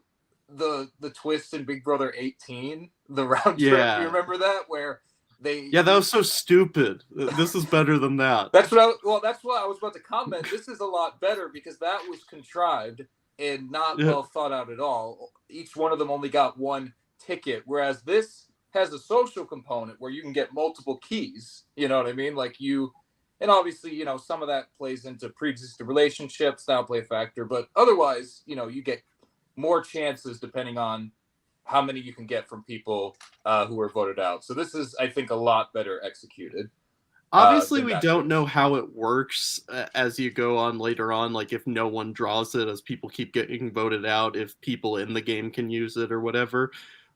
the twist in Big Brother 18, the round trip. You remember that, where that was so stupid. This is better than that. That's what I was about to comment. This is a lot better because that was contrived and not well thought out at all. Each one of them only got one ticket, whereas this has a social component where you can get multiple keys. You know what I mean? Like and obviously, you know, some of that plays into pre-existing relationships, that'll play a factor, but otherwise, you know, you get more chances depending on how many you can get from people who are voted out. So this is, I think, a lot better executed. Obviously, we don't know how it works as you go on later on, like if no one draws it, as people keep getting voted out, if people in the game can use it or whatever.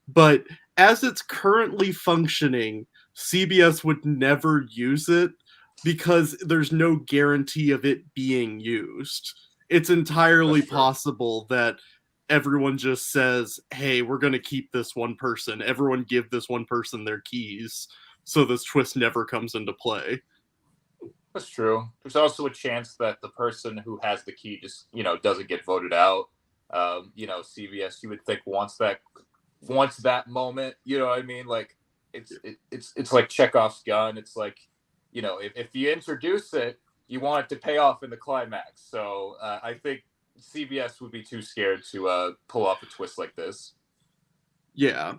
But as it's currently functioning, CBS would never use it because there's no guarantee of it being used. It's entirely possible that everyone just says, hey, we're going to keep this one person. Everyone give this one person their keys. So this twist never comes into play. That's true. There's also a chance that the person who has the key just, you know, doesn't get voted out. You know, CBS, you would think wants that moment, you know what I mean? Like it's like Chekhov's gun. It's like, you know, if you introduce it, you want it to pay off in the climax. So I think CBS would be too scared to pull off a twist like this. Yeah.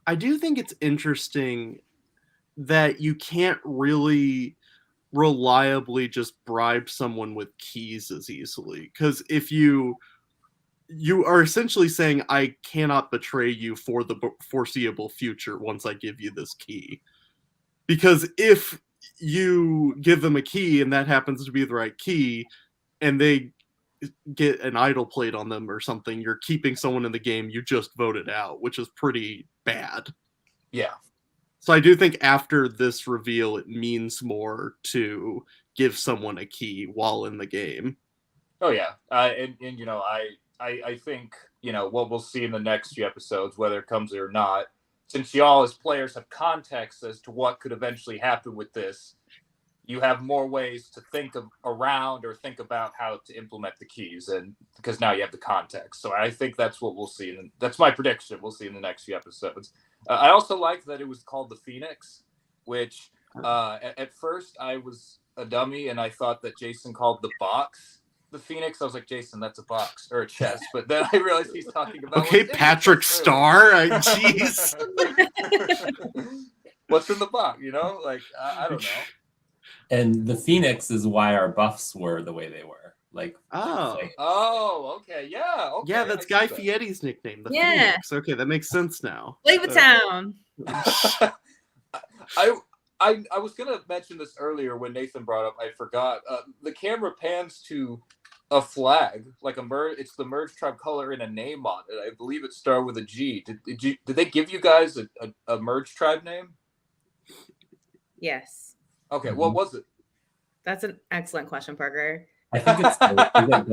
I do think it's interesting that you can't really reliably just bribe someone with keys as easily. Because if you are essentially saying, I cannot betray you for the foreseeable future once I give you this key. Because if you give them a key and that happens to be the right key, and they get an idol plate on them or something, you're keeping someone in the game you just voted out, which is pretty bad. Yeah. So I do think after this reveal, it means more to give someone a key while in the game. Oh yeah, and you know, I think, you know, what we'll see in the next few episodes, whether it comes or not, since y'all as players have context as to what could eventually happen with this, you have more ways to think around or think about how to implement the keys, and because now you have the context. So I think that's what we'll see, and that's my prediction. We'll see in the next few episodes. I also like that it was called the Phoenix, which at first I was a dummy and I thought that Jason called the box the Phoenix. I was like, Jason, that's a box or a chest. But then I realized he's talking about Patrick Star. Jeez. What's in the box? You know, like I don't know. And the Phoenix is why our buffs were the way they were. Like, okay, yeah, okay. Yeah, that's Guy Fieri's nickname, the Phoenix. Okay, that makes sense now. Leave it down. I was gonna mention this earlier when Nathan brought up. I forgot. The camera pans to a flag, like it's the merge tribe color and a name on it. I believe it started with a G. Did they give you guys a merge tribe name? Yes. Okay, what was it? That's an excellent question, Parker. I think it's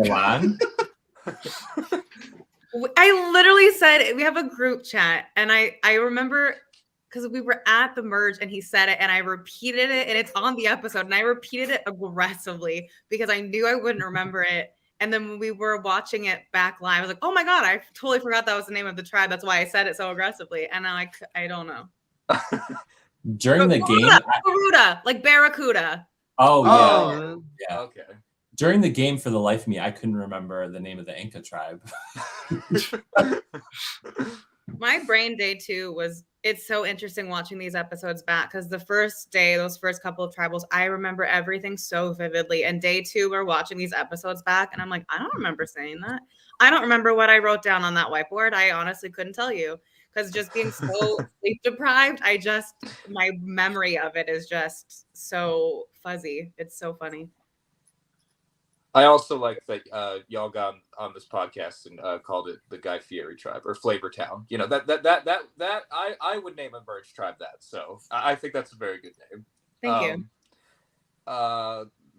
Golan. I literally said we have a group chat, and I remember because we were at the merge and he said it, and I repeated it, and it's on the episode, and I repeated it aggressively because I knew I wouldn't remember it. And then when we were watching it back live, I was like, "Oh my god, I totally forgot that was the name of the tribe. That's why I said it so aggressively." And I'm like, I don't know. During the game, Garuda, like Barracuda. Oh, yeah. Oh, Yeah. Okay. During the game, for the life of me, I couldn't remember the name of the Inca tribe. My brain day 2 it's so interesting watching these episodes back because the first day, those first couple of tribals, I remember everything so vividly. And day 2, we're watching these episodes back, and I'm like, I don't remember saying that. I don't remember what I wrote down on that whiteboard. I honestly couldn't tell you because just being so sleep deprived, my memory of it is just so fuzzy. It's so funny. I also like that y'all got on this podcast and called it the Guy Fieri tribe or Flavor Town. You know, that I would name a merge tribe that. So I think that's a very good name. Thank you.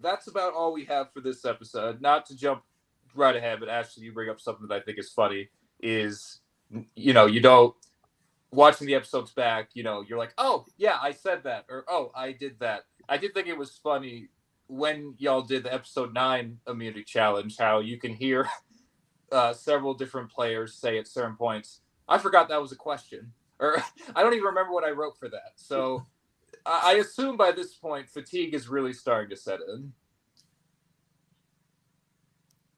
That's about all we have for this episode. Not to jump right ahead, but Ashley, you bring up something that I think is funny. Is you don't watching the episodes back. You're like, oh yeah, I said that, or oh, I did that. I did think it was funny when y'all did the episode 9 immunity challenge, how you can hear several different players say at certain points, I forgot that was a question, or I don't even remember what I wrote for that. So I assume by this point, fatigue is really starting to set in.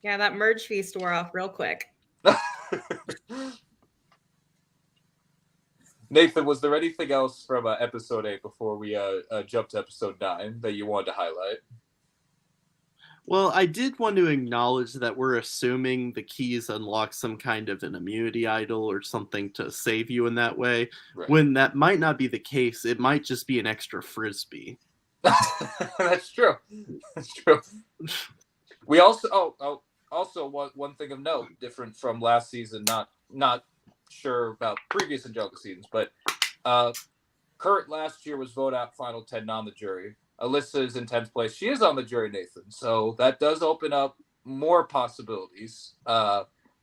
Yeah, that merge feast wore off real quick. Nathan, was there anything else from episode 8 before we jump to episode 9 that you wanted to highlight? Well, I did want to acknowledge that we're assuming the keys unlock some kind of an immunity idol or something to save you in that way. Right. When that might not be the case, it might just be an extra frisbee. That's true. That's true. We also also one thing of note, different from last season. Not sure about previous Angelica seasons, but Kurt last year was voted out final 10 on the jury. Alyssa is in 10th place. She is on the jury, Nathan. So that does open up more possibilities.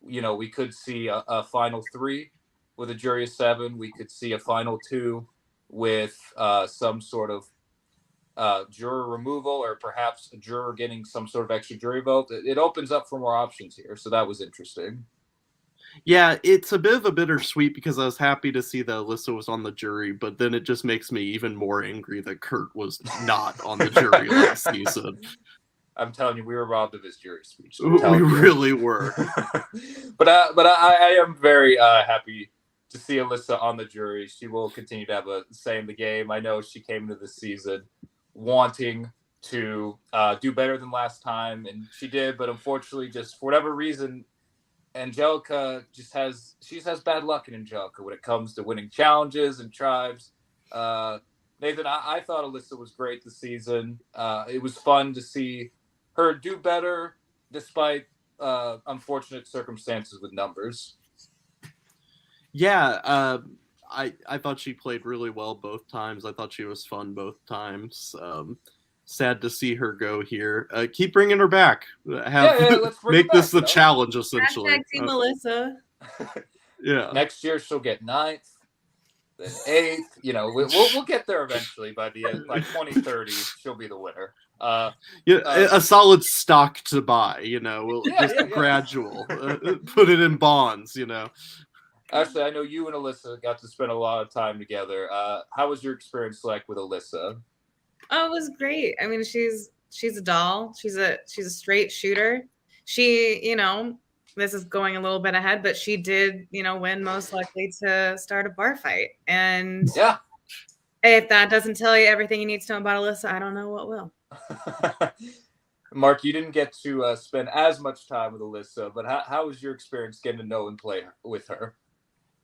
We could see a final 3 with a jury of 7. We could see a final 2 with some sort of juror removal, or perhaps a juror getting some sort of extra jury vote. It opens up for more options here. So that was interesting. Yeah, it's a bit of a bittersweet because I was happy to see that Alyssa was on the jury, but then it just makes me even more angry that Kurt was not on the jury last season. I'm telling you, we were robbed of his jury speech. We really were. But I am very happy to see Alyssa on the jury. She will continue to have a say in the game. I know she came into the season wanting to do better than last time, and she did, but unfortunately, just for whatever reason, Angelica has bad luck in Angelica when it comes to winning challenges and tribes. Nathan, I thought Alyssa was great this season. It was fun to see her do better despite unfortunate circumstances with numbers. Yeah, I thought she played really well both times. I thought she was fun both times. Sad to see her go here. Keep bringing her back. Let's bring make her back, this the challenge, essentially. Hashtag Team Melissa. Yeah. Next year she'll get 9th, then 8th. We'll get there eventually. By 2030, she'll be the winner. A solid stock to buy. Gradual. Put it in bonds. Actually, I know you and Alyssa got to spend a lot of time together. How was your experience like with Alyssa? Oh, it was great. I mean, she's a doll. She's a straight shooter. She, this is going a little bit ahead, but she did, win most likely to start a bar fight. And yeah, if that doesn't tell you everything you need to know about Alyssa, I don't know what will. Mark, you didn't get to spend as much time with Alyssa, but how was your experience getting to know and play with her?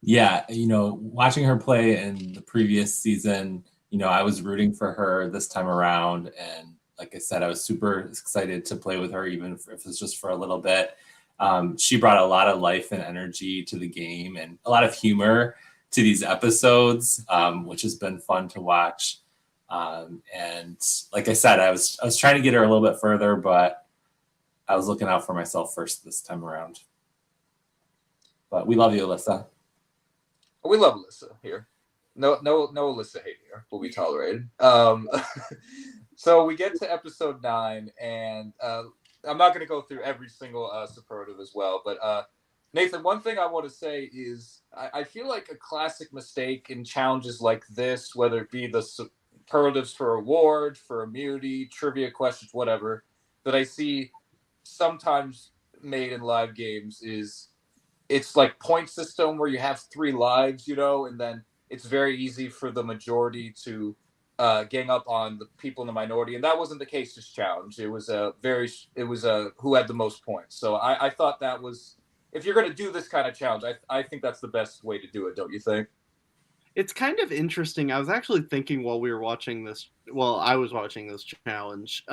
Yeah, watching her play in the previous season, I was rooting for her this time around. And like I said, I was super excited to play with her, even if it's just for a little bit. She brought a lot of life and energy to the game and a lot of humor to these episodes, which has been fun to watch. And like I said, I was trying to get her a little bit further, but I was looking out for myself first this time around. But we love you, Alyssa. We love Alyssa here. No Alyssa hate here, will be tolerated. So we get to episode 9, and I'm not going to go through every single superlative as well, but Nathan, one thing I want to say is I feel like a classic mistake in challenges like this, whether it be the superlatives for award, for immunity, trivia questions, whatever, that I see sometimes made in live games is it's like point system where you have 3 lives, and then it's very easy for the majority to gang up on the people in the minority, and that wasn't the case this challenge. It was who had the most points. So I thought that was, if you're going to do this kind of challenge, I think that's the best way to do it, don't you think? It's kind of interesting. I was actually thinking while we were watching this, I was watching this challenge,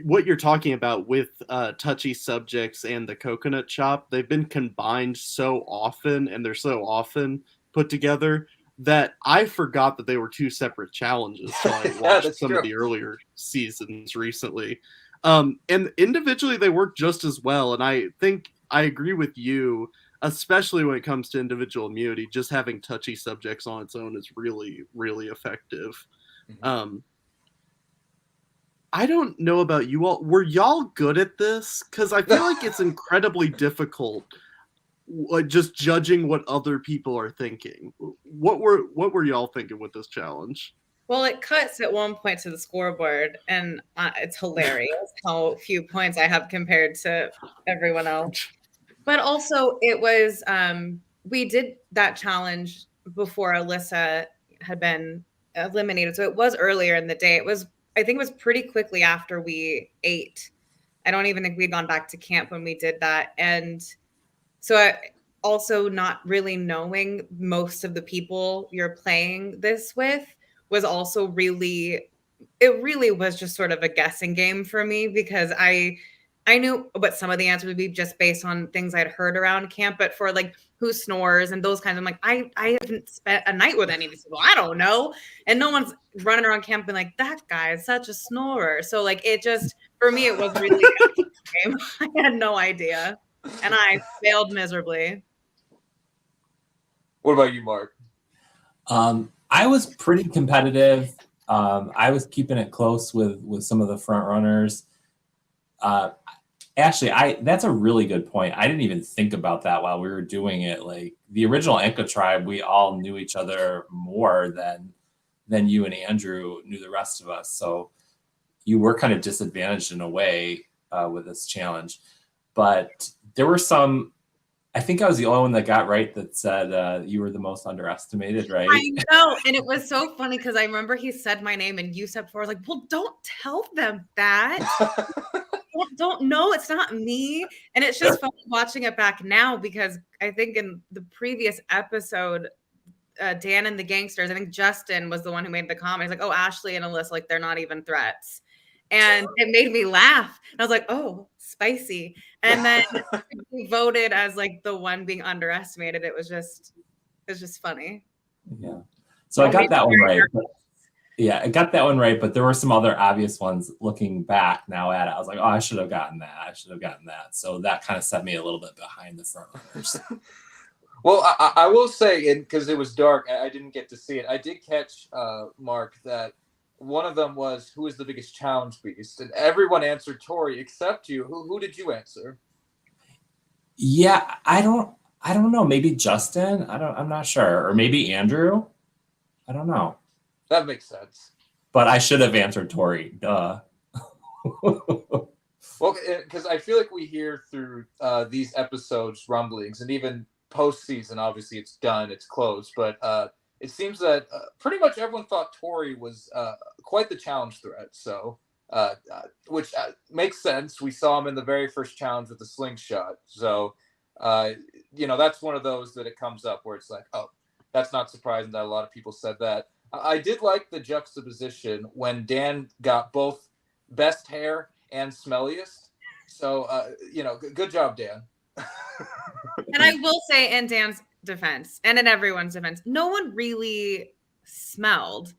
what you're talking about with touchy subjects and the coconut chop, they've been combined so often, and they're so often put together that I forgot that they were 2 separate challenges. So I watched some of the earlier seasons recently. And individually, they work just as well. And I think I agree with you, especially when it comes to individual immunity. Just having touchy subjects on its own is really, really effective. Mm-hmm. I don't know about you all. Were y'all good at this? Because I feel like it's incredibly difficult, just judging what other people are thinking. What were y'all thinking with this challenge? Well, it cuts at one point to the scoreboard, and it's hilarious how few points I have compared to everyone else. But also, it was we did that challenge before Alyssa had been eliminated, so it was earlier in the day. I think it was pretty quickly after we ate. I don't even think we'd gone back to camp when we did that. And so also not really knowing most of the people you're playing this with was also really was just sort of a guessing game for me, because I knew what some of the answers would be just based on things I'd heard around camp, but for like who snores and those kinds, I'm like, I haven't spent a night with any of these people. I don't know. And no one's running around camp being like, that guy is such a snorer. So like, it just, for me, it was really a game. I had no idea. And I failed miserably. What about you, Mark? I was pretty competitive. I was keeping it close with some of the front runners. Actually, that's a really good point. I didn't even think about that while we were doing it. Like the original Enka tribe, we all knew each other more than you and Andrew knew the rest of us. So you were kind of disadvantaged in a way with this challenge. But there were some, I think I was the only one that got right that said you were the most underestimated, right? I know. And it was so funny because I remember he said my name and you said before, I was like, well, don't tell them that. don't know, it's not me. And it's just funny watching it back now, because I think in the previous episode, Dan and the Gangsters, I think Justin was the one who made the comment. He's like, oh, Ashley and Alyssa, like, they're not even threats. And it made me laugh. And I was like, oh, spicy. And then he voted as like the one being underestimated. It was just funny. Yeah. So I got that one right. Yeah, I got that one right, but there were some other obvious ones looking back now at it. I was like, oh, I should have gotten that. So that kind of set me a little bit behind the front runners. Well, I will say, because it was dark, I didn't get to see it. I did catch, Mark, that one of them was, who is the biggest challenge beast? And everyone answered Tori except you. Who did you answer? Yeah, I don't know. Maybe Justin. I'm not sure. Or maybe Andrew. I don't know. That makes sense. But I should have answered Tori. Duh. Well, because I feel like we hear through these episodes rumblings, and even postseason, obviously it's done, it's closed, but it seems that pretty much everyone thought Tori was quite the challenge threat. So, which makes sense. We saw him in the very first challenge with the slingshot. So, that's one of those that it comes up where it's like, oh, that's not surprising that a lot of people said that. I did like the juxtaposition when Dan got both best hair and smelliest. So, good job, Dan. And I will say, in Dan's defense and in everyone's defense, no one really smelled.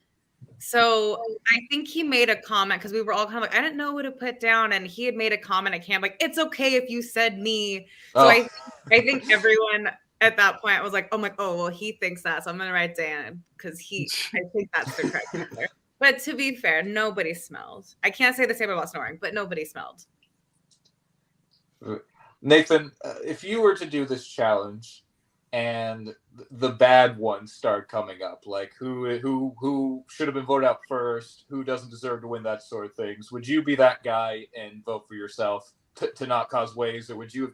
So I think he made a comment, because we were all kind of like, I didn't know what to put down. And he had made a comment at camp, like, it's okay if you said me. So I think everyone at that point was like, oh, well, he thinks that. So I'm going to write Dan, because I think that's the correct answer. But to be fair, nobody smelled. I can't say the same about snoring, but nobody smelled. Nathan, if you were to do this challenge, and the bad ones start coming up, like who should have been voted out first, who doesn't deserve to win, that sort of things. Would you be that guy and vote for yourself to not cause waves, or would you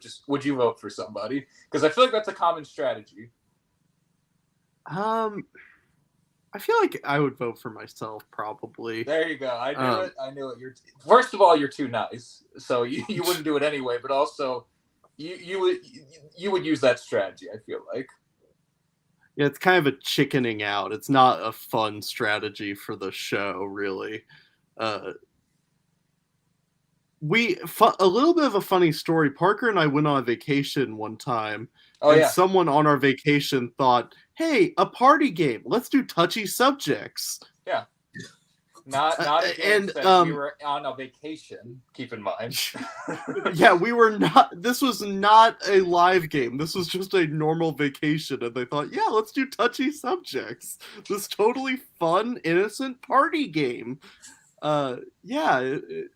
vote for somebody? Because I feel like that's a common strategy. I feel like I would vote for myself, probably. There you go. I knew it. I knew it. First of all, you're too nice, so you wouldn't do it anyway. But also, you would use that strategy, I feel like. Yeah, it's kind of a chickening out. It's not a fun strategy for the show, really. A little bit of a funny story. Parker and I went on a vacation one time, and someone on our vacation thought, "Hey, a party game. Let's do touchy subjects." Yeah. Not a game set. We were on a vacation, keep in mind. Yeah, we were not. This was not a live game. This was just a normal vacation, and they thought, yeah, let's do touchy subjects. This totally fun, innocent party game. Yeah, it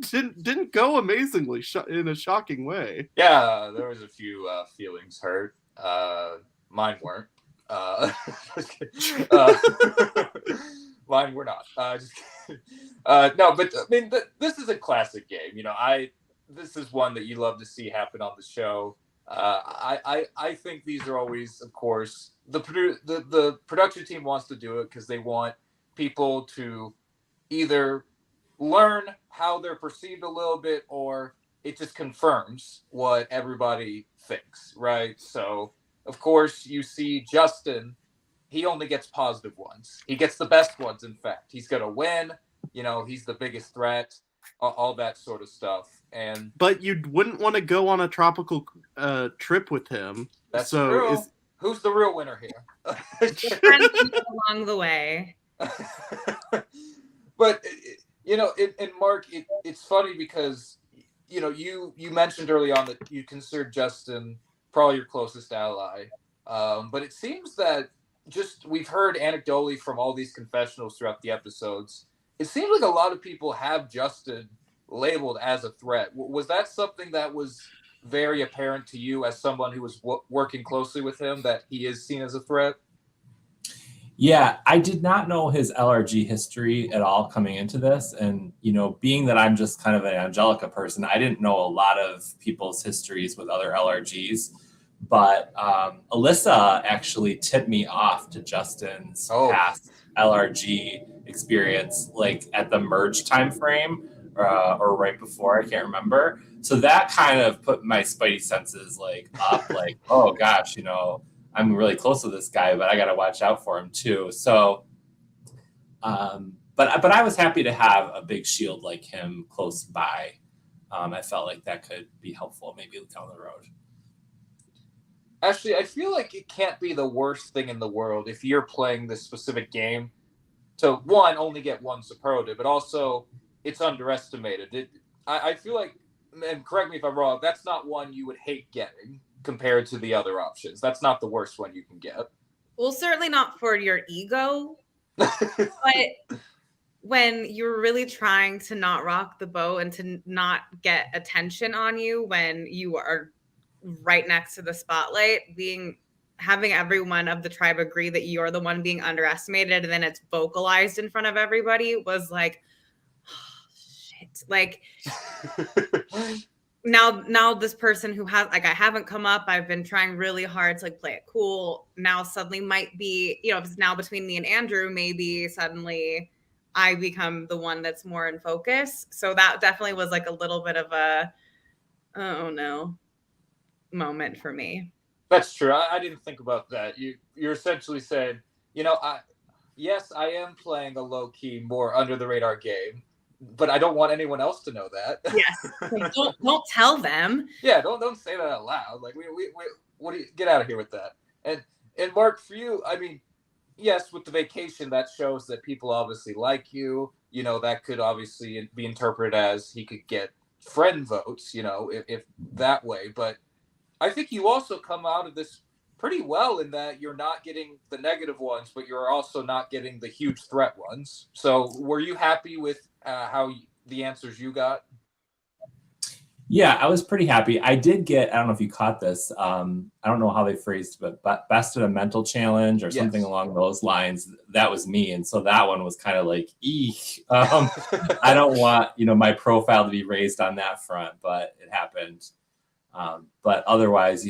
didn't go amazingly in a shocking way. Yeah, there was a few feelings hurt. Mine weren't. Mine were not. No, but I mean, this is a classic game. You know, this is one that you love to see happen on the show. I think these are always, of course, the production team wants to do it because they want people to either learn how they're perceived a little bit, or it just confirms what everybody thinks, right? So, of course, you see Justin. He only gets positive ones. He gets the best ones, in fact. He's going to win. You know, he's the biggest threat, all that sort of stuff. But you wouldn't want to go on a tropical trip with him. That's true. Who's the real winner here? Along the way. But, you know, and Mark, it's funny because, you know, you mentioned early on that you considered Justin probably your closest ally. But it seems that we've heard anecdotally from all these confessionals throughout the episodes, it seems like a lot of people have Justin labeled as a threat. Was that something that was very apparent to you as someone who was working closely with him, that he is seen as a threat? Yeah, I did not know his LRG history at all coming into this. And, you know, being that I'm just kind of an Angelica person, I didn't know a lot of people's histories with other LRGs. But Alyssa actually tipped me off to Justin's past LRG experience, like at the merge time frame or right before, I can't remember. So that kind of put my spidey senses like up, like, oh gosh, you know, I'm really close to this guy, but I got to watch out for him too. So, but I was happy to have a big shield like him close by. I felt like that could be helpful maybe down the road. Actually, I feel like it can't be the worst thing in the world if you're playing this specific game to, one, only get one superlative, but also it's underestimated. I feel like, and correct me if I'm wrong, that's not one you would hate getting compared to the other options. That's not the worst one you can get. Well, certainly not for your ego. But when you're really trying to not rock the boat and to not get attention on you when you are right next to the spotlight, having everyone of the tribe agree that you're the one being underestimated, and then it's vocalized in front of everybody, was like, oh, shit. Like, now this person who has, like, I haven't come up, I've been trying really hard to like play it cool, now suddenly might be, you know, if it's now between me and Andrew, maybe suddenly I become the one that's more in focus. So that definitely was like a little bit of a, oh no, moment for me. That's true. I didn't think about that. You're essentially saying, you know, yes, I am playing a low key, more under the radar game, but I don't want anyone else to know that. Yes, like, don't tell them. Yeah, don't say that out loud. Like, what do you get out of here with that? And Mark, for you, I mean, yes, with the vacation, that shows that people obviously like you. You know, that could obviously be interpreted as he could get friend votes. You know, if that way, but I think you also come out of this pretty well in that you're not getting the negative ones, but you're also not getting the huge threat ones. So were you happy with the answers you got? Yeah, I was pretty happy. I did get, I don't know if you caught this. I don't know how they phrased it, but best at a mental challenge or something Yes. along those lines. That was me. And so that one was kind of like, eek. I don't want, my profile to be raised on that front, but it happened. But otherwise,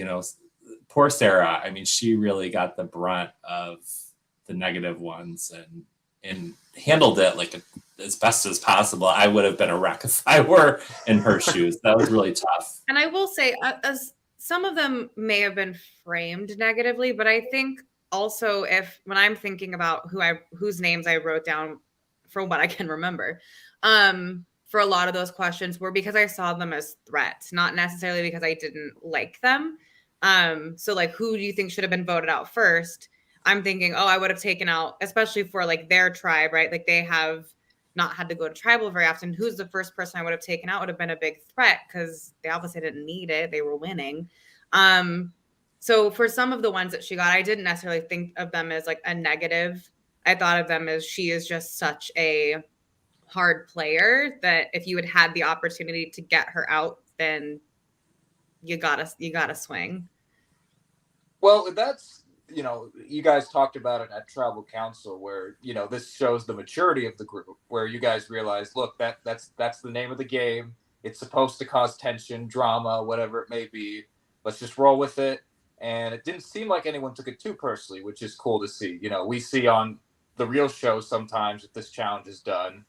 poor Sarah, I mean, she really got the brunt of the negative ones and handled it like as best as possible. I would have been a wreck if I were in her shoes. That was really tough. And I will say, as some of them may have been framed negatively, but I think also when I'm thinking about whose names I wrote down for what I can remember, for a lot of those questions were because I saw them as threats, not necessarily because I didn't like them. So like, who do you think should have been voted out first? I'm thinking, I would have taken out, especially for like their tribe, right? Like they have not had to go to tribal very often. Who's the first person I would have taken out would have been a big threat because they obviously didn't need it. They were winning. So for some of the ones that she got, I didn't necessarily think of them as like a negative. I thought of them as she is just such a hard player that if you had the opportunity to get her out, then you gotta swing. Well, that's, you guys talked about it at Tribal Council where, this shows the maturity of the group where you guys realize, look, that's the name of the game. It's supposed to cause tension, drama, whatever it may be. Let's just roll with it. And it didn't seem like anyone took it too personally, which is cool to see. We see on the real show sometimes if this challenge is done,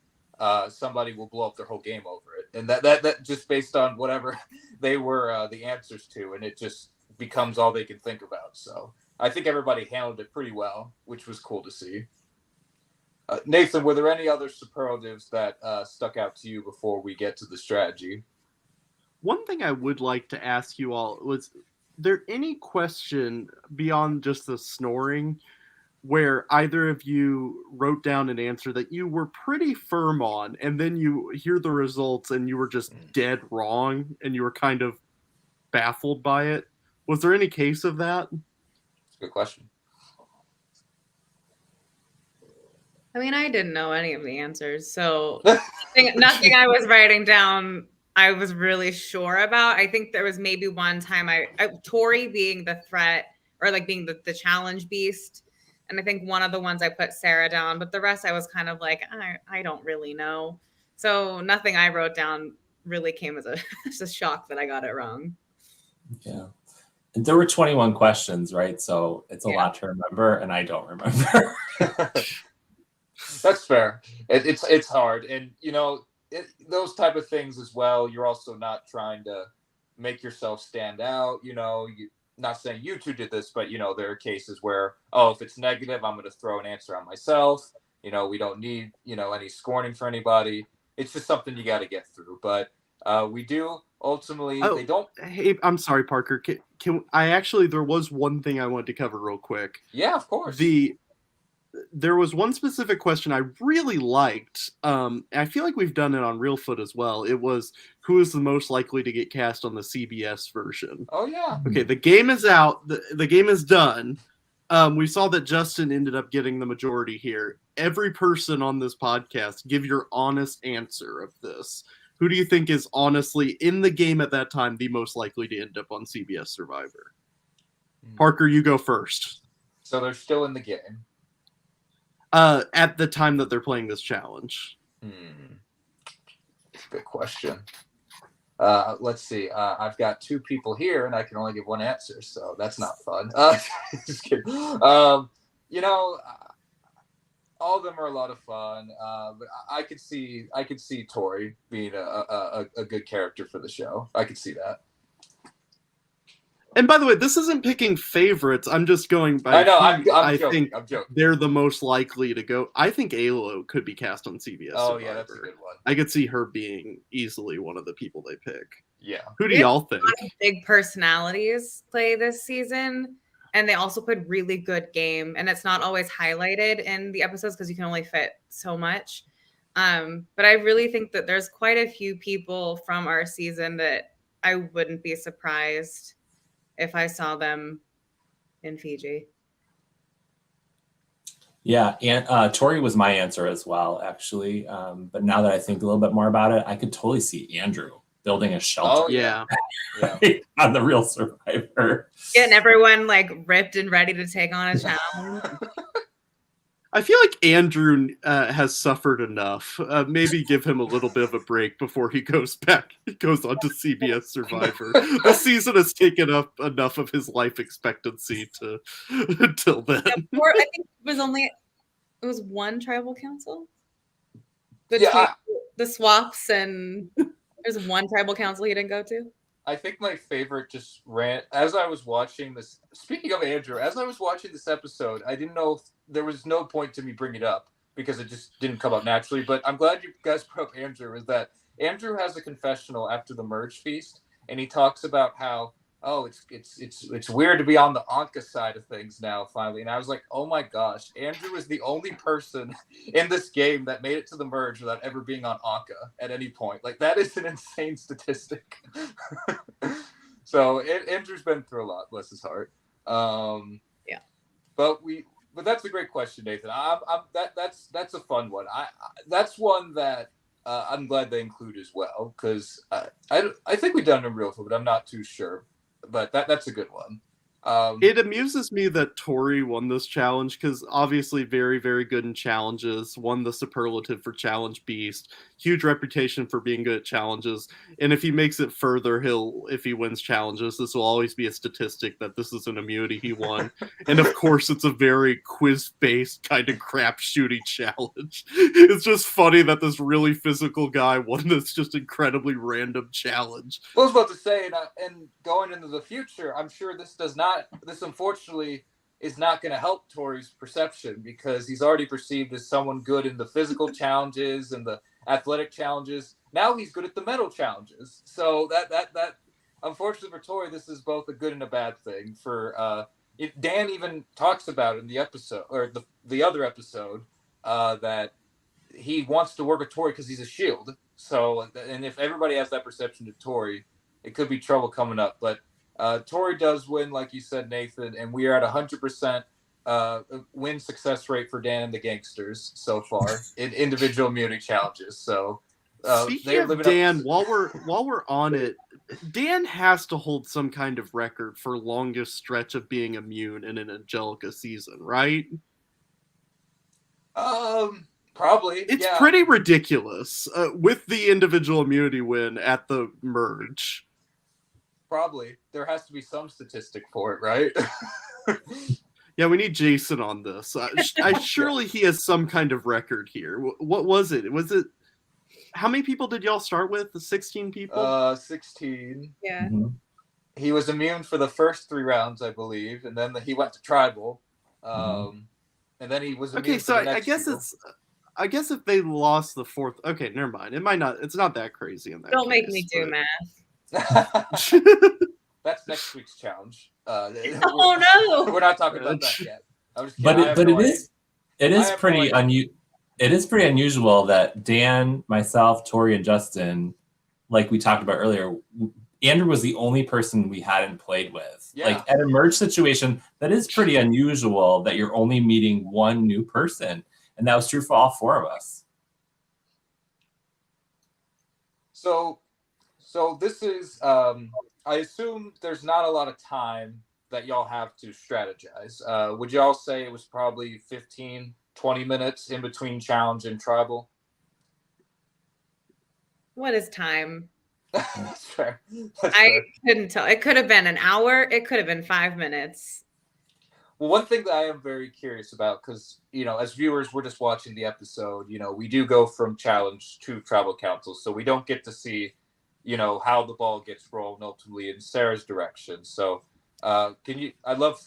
somebody will blow up their whole game over it. And that just based on whatever they were the answers to. And it just becomes all they can think about. So I think everybody handled it pretty well, which was cool to see. Nathan, were there any other superlatives that stuck out to you before we get to the strategy? One thing I would like to ask you all was there any question beyond just the snoring where either of you wrote down an answer that you were pretty firm on and then you hear the results and you were just dead wrong and you were kind of baffled by it? Was there any case of that? Good question. I mean, I didn't know any of the answers, so nothing I was writing down I was really sure about. I think there was maybe one time Tori being the threat or like being the challenge beast. And I think one of the ones I put Sarah down, but the rest I was kind of like, I don't really know. So nothing I wrote down really came as a shock that I got it wrong. Yeah. And there were 21 questions, right? So it's a lot to remember, and I don't remember. That's fair. It's hard. And, those type of things as well, you're also not trying to make yourself stand out. Not saying you two did this, but, there are cases where, if it's negative, I'm going to throw an answer on myself. We don't need, any scorning for anybody. It's just something you got to get through. But we do ultimately, they don't. Hey, I'm sorry, Parker. Can I actually, there was one thing I wanted to cover real quick. Yeah, of course. There was one specific question I really liked. I feel like we've done it on Real Foot as well. It was, who is the most likely to get cast on the CBS version? Oh, yeah. Okay, the game is out. The game is done. We saw that Justin ended up getting the majority here. Every person on this podcast, give your honest answer of this. Who do you think is honestly in the game at that time the most likely to end up on CBS Survivor? Parker, you go first. So they're still in the game. At the time that they're playing this challenge. Good question. Let's see. I've got two people here, and I can only give one answer, so that's not fun. Just kidding. All of them are a lot of fun. But I could see Tori being a good character for the show. I could see that. And by the way, this isn't picking favorites. I'm just going by. I know. I'm joking. I think they're the most likely to go. I think Alo could be cast on CBS. Oh, Survivor. Yeah, that's a good one. I could see her being easily one of the people they pick. Yeah. Who do y'all think? A lot of big personalities play this season, and they also put really good game. And it's not always highlighted in the episodes because you can only fit so much. But I really think that there's quite a few people from our season that I wouldn't be surprised if I saw them in Fiji. Yeah, and Tori was my answer as well, actually. But now that I think a little bit more about it, I could totally see Andrew building a shelter. Oh yeah. On the Real Survivor. Getting everyone like ripped and ready to take on a challenge. I feel like Andrew has suffered enough. Maybe give him a little bit of a break before he goes back. He goes on to CBS Survivor. The season has taken up enough of his life expectancy to until then. Or I think it was one tribal council between the swaps, and there's one tribal council he didn't go to. I think my favorite just ran as I was watching this. Speaking of Andrew, as I was watching this episode, I didn't know if there was no point to me bringing it up because it just didn't come up naturally. But I'm glad you guys brought up Andrew. Is that Andrew has a confessional after the merge feast, and he talks about how it's weird to be on the Anka side of things now finally. And I was like, oh my gosh, Andrew is the only person in this game that made it to the merge without ever being on Anka at any point. Like that is an insane statistic. So Andrew's been through a lot, bless his heart. Yeah. But that's a great question, Nathan. That's a fun one. That's one that I'm glad they include as well because I think we've done a real but I'm not too sure. But that's a good one. It amuses me that Tori won this challenge because obviously very, very good in challenges, won the superlative for Challenge Beast, huge reputation for being good at challenges, and if he makes it further, if he wins challenges, this will always be a statistic that this is an immunity he won. And of course, it's a very quiz-based kind of crap-shooting challenge. It's just funny that this really physical guy won this just incredibly random challenge. Well, I was about to say, and going into the future, I'm sure this unfortunately is not going to help Tori's perception because he's already perceived as someone good in the physical challenges and the athletic challenges. Now he's good at the mental challenges. So that unfortunately for Tori, this is both a good and a bad thing. For Dan even talks about in the episode or the other episode that he wants to work with Tori because he's a shield. So, and if everybody has that perception to Tori, it could be trouble coming up. But Tori does win, like you said, Nathan, and we are at 100% win success rate for Dan and the Gangsters so far in individual immunity challenges. So, speaking of Dan, while we're on it, Dan has to hold some kind of record for longest stretch of being immune in an Angelica season, right? Probably. It's pretty ridiculous with the individual immunity win at the merge. Probably. There has to be some statistic for it, right? Yeah, we need Jason on this. Surely he has some kind of record here. What was it? How many people did y'all start with? 16 people? 16. Yeah. Mm-hmm. He was immune for the first 3 rounds, I believe, and then he went to tribal. And then he was immune for the next I guess if they lost the 4th, okay, never mind. It's not that crazy in that Don't make case, me do math. That's next week's challenge. Oh no! We're not talking about that yet. I'm just kidding. It is pretty unusual that Dan, myself, Tori, and Justin, like we talked about earlier, Andrew was the only person we hadn't played with. Yeah. Like at a merge situation, that is pretty unusual that you're only meeting one new person. And that was true for all 4 of us. So this is, I assume there's not a lot of time that y'all have to strategize. Would y'all say it was probably 15, 20 minutes in between challenge and tribal? What is time? That's fair. I couldn't tell. It could have been an hour. It could have been 5 minutes. Well, one thing that I am very curious about, because, as viewers, we're just watching the episode, we do go from challenge to tribal council. So we don't get to see, how the ball gets rolled ultimately in Sarah's direction. So I'd love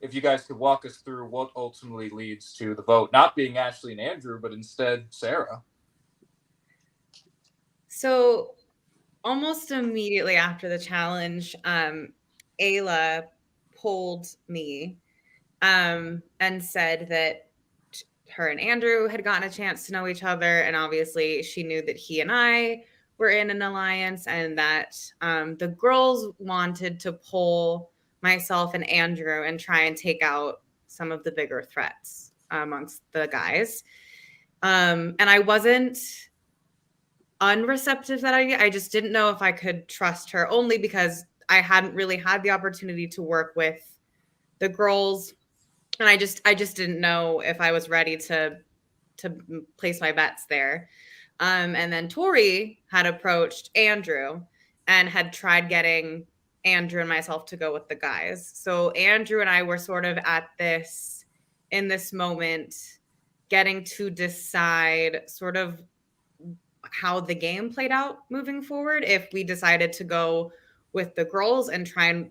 if you guys could walk us through what ultimately leads to the vote, not being Ashley and Andrew, but instead Sarah. So almost immediately after the challenge, Ayla pulled me and said that her and Andrew had gotten a chance to know each other. And obviously she knew that he and I were in an alliance and that the girls wanted to pull myself and Andrew and try and take out some of the bigger threats amongst the guys. And I wasn't unreceptive that I just didn't know if I could trust her, only because I hadn't really had the opportunity to work with the girls, and I just didn't know if I was ready to place my bets there. And then Tori had approached Andrew and had tried getting Andrew and myself to go with the guys. So Andrew and I were sort of in this moment, getting to decide sort of how the game played out moving forward. If we decided to go with the girls and try and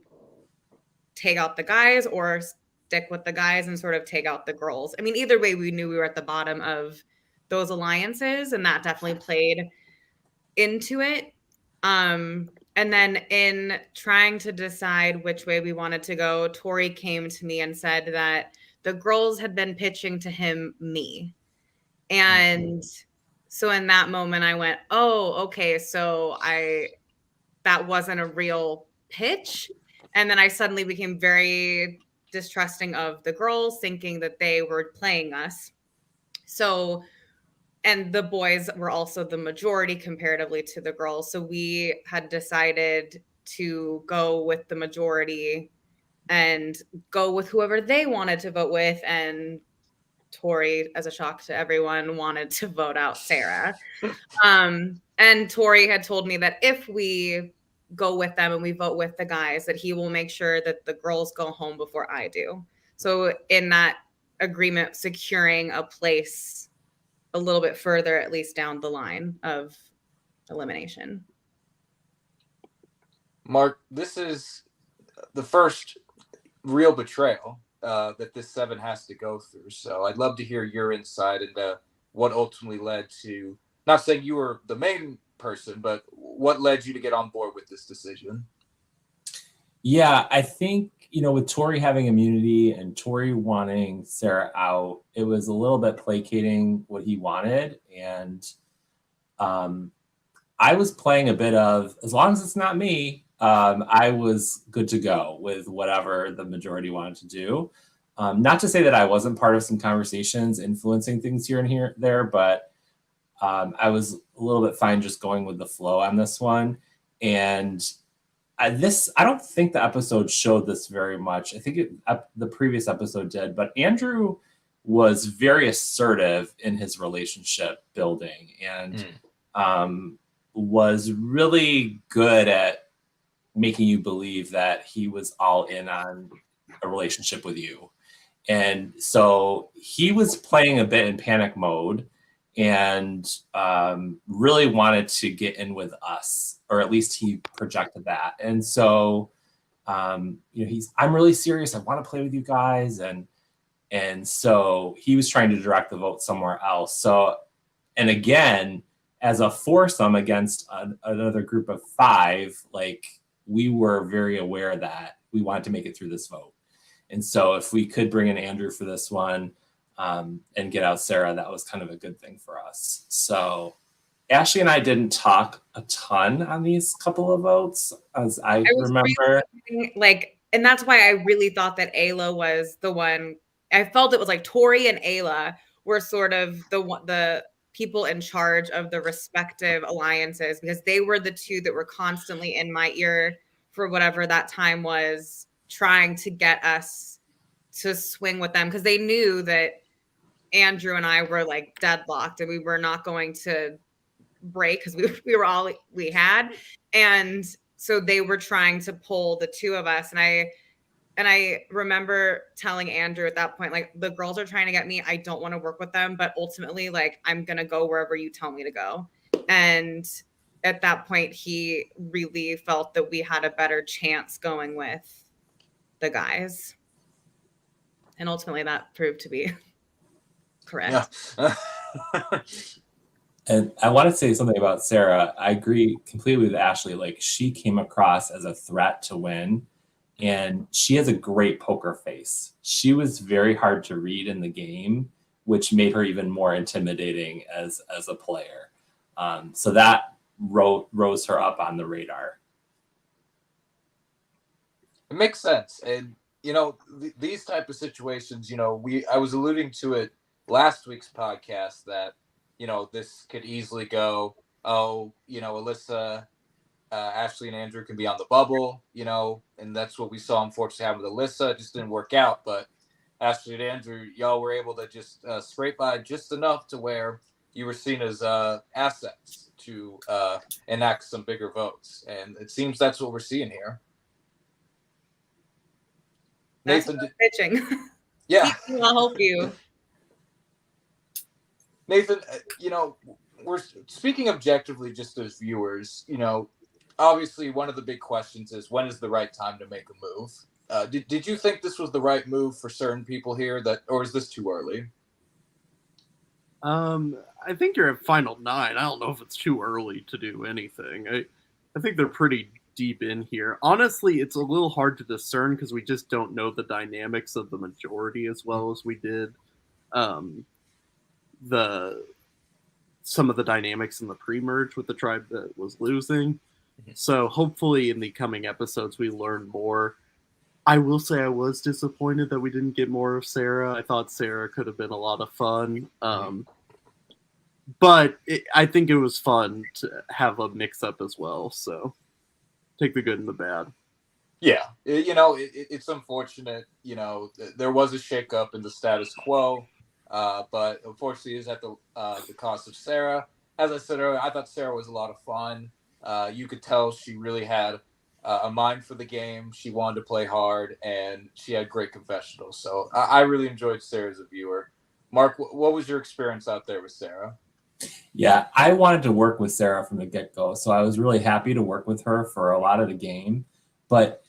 take out the guys, or stick with the guys and sort of take out the girls. I mean, either way, we knew we were at the bottom of those alliances, and that definitely played into it. And then in trying to decide which way we wanted to go, Tori came to me and said that the girls had been pitching to him me. And so in that moment I went, oh, okay, so that wasn't a real pitch. And then I suddenly became very distrusting of the girls, thinking that they were playing us. So, and the boys were also the majority comparatively to the girls. So we had decided to go with the majority and go with whoever they wanted to vote with. And Tori, as a shock to everyone, wanted to vote out Sarah. And Tori had told me that if we go with them and we vote with the guys, that he will make sure that the girls go home before I do. So in that agreement, securing a place a little bit further, at least down the line of elimination. Mark, this is the first real betrayal that this 7 has to go through. So I'd love to hear your insight into what ultimately led to, not saying you were the main person, but what led you to get on board with this decision? Yeah, I think, with Tori having immunity and Tori wanting Sarah out, it was a little bit placating what he wanted. And I was playing a bit of, as long as it's not me, I was good to go with whatever the majority wanted to do. Not to say that I wasn't part of some conversations influencing things here and there, but I was a little bit fine just going with the flow on this one. And I don't think the episode showed this very much. I think the previous episode did, but Andrew was very assertive in his relationship building and was really good at making you believe that he was all in on a relationship with you. And so he was playing a bit in panic mode and really wanted to get in with us, or at least he projected that. And so, I'm really serious. I want to play with you guys. And so he was trying to direct the vote somewhere else. So, and again, as a foursome against another group of 5, we were very aware that we wanted to make it through this vote. And so if we could bring in Andrew for this one and get out Sarah, that was kind of a good thing for us. So Ashley and I didn't talk a ton on these couple of votes, as I remember. Really, and that's why I really thought that Ayla was the one. I felt it was like Tori and Ayla were sort of the people in charge of the respective alliances, because they were the two that were constantly in my ear for whatever that time was, trying to get us to swing with them, because they knew that Andrew and I were deadlocked and we were not going to break, because we were all we had. And so they were trying to pull the two of us. And I remember telling Andrew at that point, the girls are trying to get me. I don't want to work with them, but ultimately, I'm going to go wherever you tell me to go. And at that point, he really felt that we had a better chance going with the guys. And ultimately, that proved to be correct. Yeah. And I want to say something about Sarah. I agree completely with Ashley. She came across as a threat to win. And she has a great poker face. She was very hard to read in the game, which made her even more intimidating as a player. So that rose her up on the radar. It makes sense. And, these type of situations, I was alluding to it last week's podcast that, this could easily go oh, Alyssa, Ashley and Andrew can be on the bubble, and that's what we saw unfortunately happen with Alyssa. It just didn't work out, but Ashley and Andrew, y'all were able to just scrape by just enough to where you were seen as assets to enact some bigger votes, and it seems that's what we're seeing here. That's Nathan, pitching. yeah, I'll help you. Nathan, we're speaking objectively just as viewers. Obviously one of the big questions is when is the right time to make a move? Did you think this was the right move for certain people here, or is this too early? I think you're at final 9. I don't know if it's too early to do anything. I think they're pretty deep in here. Honestly, it's a little hard to discern because we just don't know the dynamics of the majority as well as we did some of the dynamics in the pre-merge with the tribe that was losing. So hopefully in the coming episodes we learn more. I will say I was disappointed that we didn't get more of Sarah. I thought Sarah could have been a lot of fun. But I think it was fun to have a mix-up as well. So take the good and the bad. Yeah, it's unfortunate. There was a shakeup in the status quo, but unfortunately, it's at the cost of Sarah. As I said earlier, I thought Sarah was a lot of fun. You could tell she really had a mind for the game. She wanted to play hard, and she had great confessionals. So I really enjoyed Sarah as a viewer. Mark, what was your experience out there with Sarah? Yeah, I wanted to work with Sarah from the get-go, so I was really happy to work with her for a lot of the game. But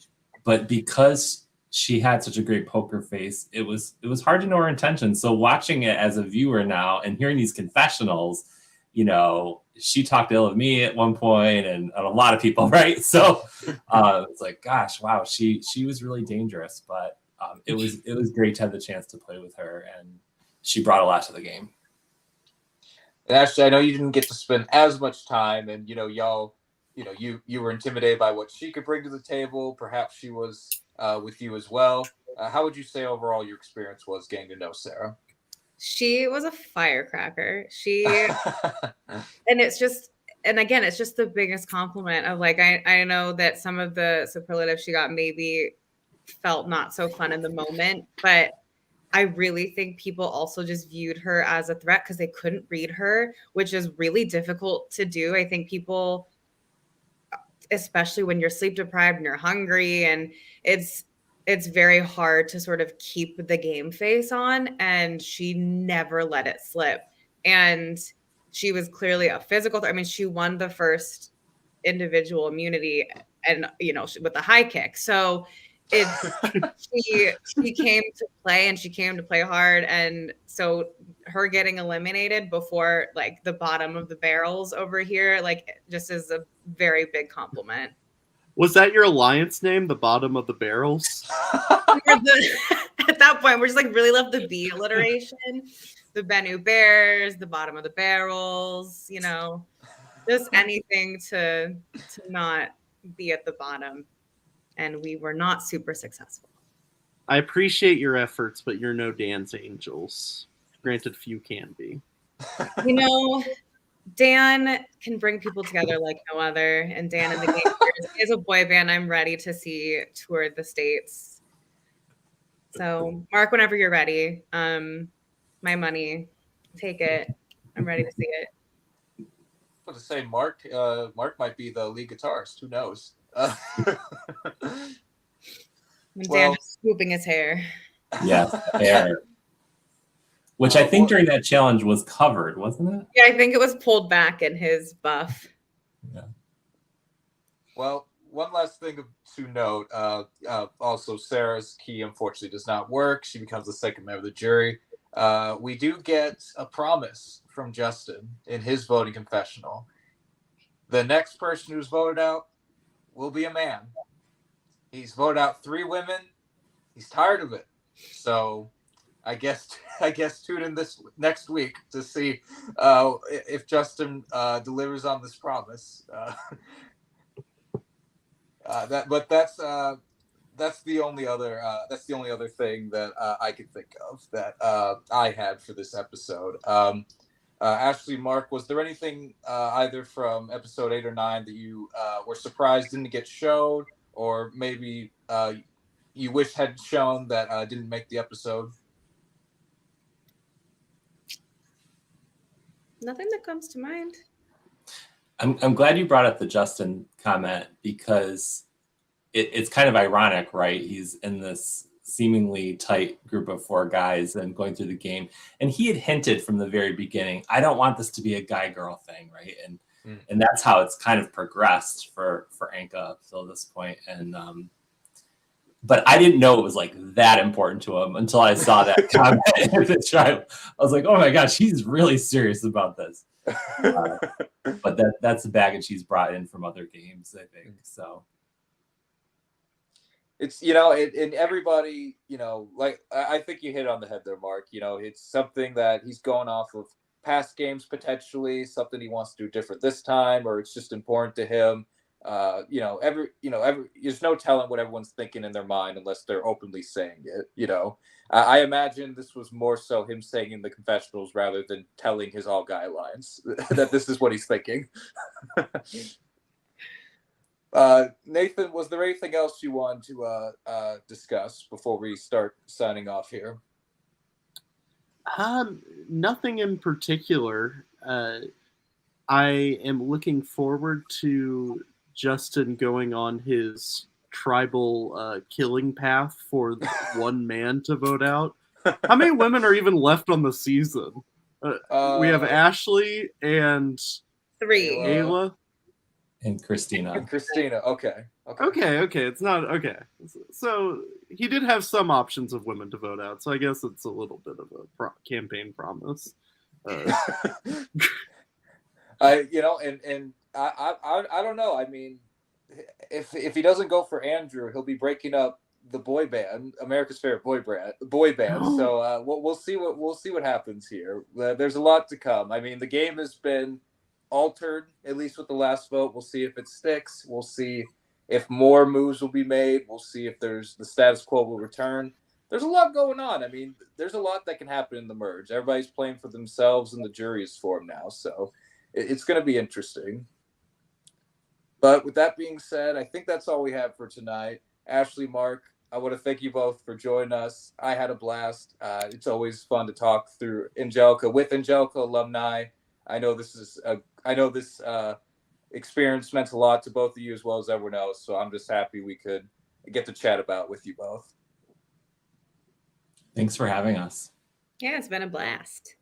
because she had such a great poker face, it was hard to know her intentions. So watching it as a viewer now and hearing these confessionals, she talked ill of me at one point and a lot of people, right? So it's like, gosh, wow, she was really dangerous. But it was great to have the chance to play with her, and she brought a lot to the game. And Ashley, I know you didn't get to spend as much time, and y'all, you were intimidated by what she could bring to the table. Perhaps she was with you as well. How would you say overall your experience was getting to know Sarah? She was a firecracker. And it's just, and again, it's just the biggest compliment of like, I know that some of the superlatives she got maybe felt not so fun in the moment, but I really think people also just viewed her as a threat because they couldn't read her, which is really difficult to do. I think people, especially when you're sleep deprived and you're hungry, and it's very hard to sort of keep the game face on, and she never let it slip. And she was clearly a physical I mean, she won the first individual immunity and with the high kick. So she came to play, and she came to play hard, and so her getting eliminated before like the bottom of the barrels over here, like, just is a very big compliment. Was that your alliance name, the bottom of the barrels? At that point, we're just like really love the B alliteration, the Bennu Bears, the bottom of the barrels, just anything to not be at the bottom. And we were not super successful. I appreciate your efforts, but you're no Dan's Angels. Granted, few can be. Dan can bring people together like no other. And Dan in the game is a boy band I'm ready to see tour the States. So, Mark, whenever you're ready, my money, take it. I'm ready to see it. I was to say, Mark might be the lead guitarist. Who knows? When Dan is swooping his hair. Yeah, hair. Which I think during that challenge was covered, wasn't it? Yeah, I think it was pulled back in his buff. Yeah. Well, one last thing to note. Also, Sarah's key unfortunately does not work. She becomes the second member of the jury. We do get a promise from Justin in his voting confessional. The next person who's voted out will be a man. He's voted out 3 women. He's tired of it. So I guess tune in this next week to see if Justin delivers on this promise. That's the only other thing that I could think of that I had for this episode. Ashley, Mark, was there anything either from episode 8 or 9 that you were surprised didn't get showed, or maybe you wish had shown that didn't make the episode? Nothing that comes to mind. I'm glad you brought up the Justin comment, because it's kind of ironic, right? He's in this seemingly tight group of 4 guys and going through the game. And he had hinted from the very beginning, I don't want this to be a guy-girl thing, right? And that's how it's kind of progressed for Anka up till this point. And but I didn't know it was like that important to him until I saw that comment in the trial. I was like, oh my gosh, he's really serious about this. But that's the baggage he's brought in from other games, I think. So it's, and everybody, like, I think you hit on the head there, Mark. It's something that he's going off of past games, potentially something he wants to do different this time, or it's just important to him. There's no telling what everyone's thinking in their mind unless they're openly saying it. I imagine this was more so him saying in the confessionals rather than telling his all guy lines that this is what he's thinking. Nathan, was there anything else you wanted to discuss before we start signing off here? Nothing in particular. I am looking forward to Justin going on his tribal killing path for one man to vote out. How many women are even left on the season? We have Ashley and 3. Ayla. And Christina. Okay. It's not okay. So he did have some options of women to vote out. So I guess it's a little bit of a campaign promise. I don't know. I mean, if he doesn't go for Andrew, he'll be breaking up the boy band, America's favorite boy band. So we'll see what happens here. There's a lot to come. I mean, the game has been altered, at least with the last vote. We'll see if it sticks. We'll see if more moves will be made. We'll see if the status quo will return. There's a lot going on. I mean, there's a lot that can happen in the merge. Everybody's playing for themselves, and the jury is formed now. So it's going to be interesting. But with that being said, I think that's all we have for tonight. Ashley, Mark, I want to thank you both for joining us. I had a blast. It's always fun to talk through Angelica with Angelica alumni. I know this experience meant a lot to both of you as well as everyone else. So I'm just happy we could get to chat about with you both. Thanks for having us. Yeah, it's been a blast.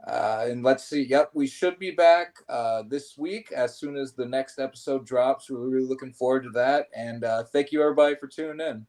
And let's see. Yep, we should be back this week as soon as the next episode drops. We're really looking forward to that. And thank you, everybody, for tuning in.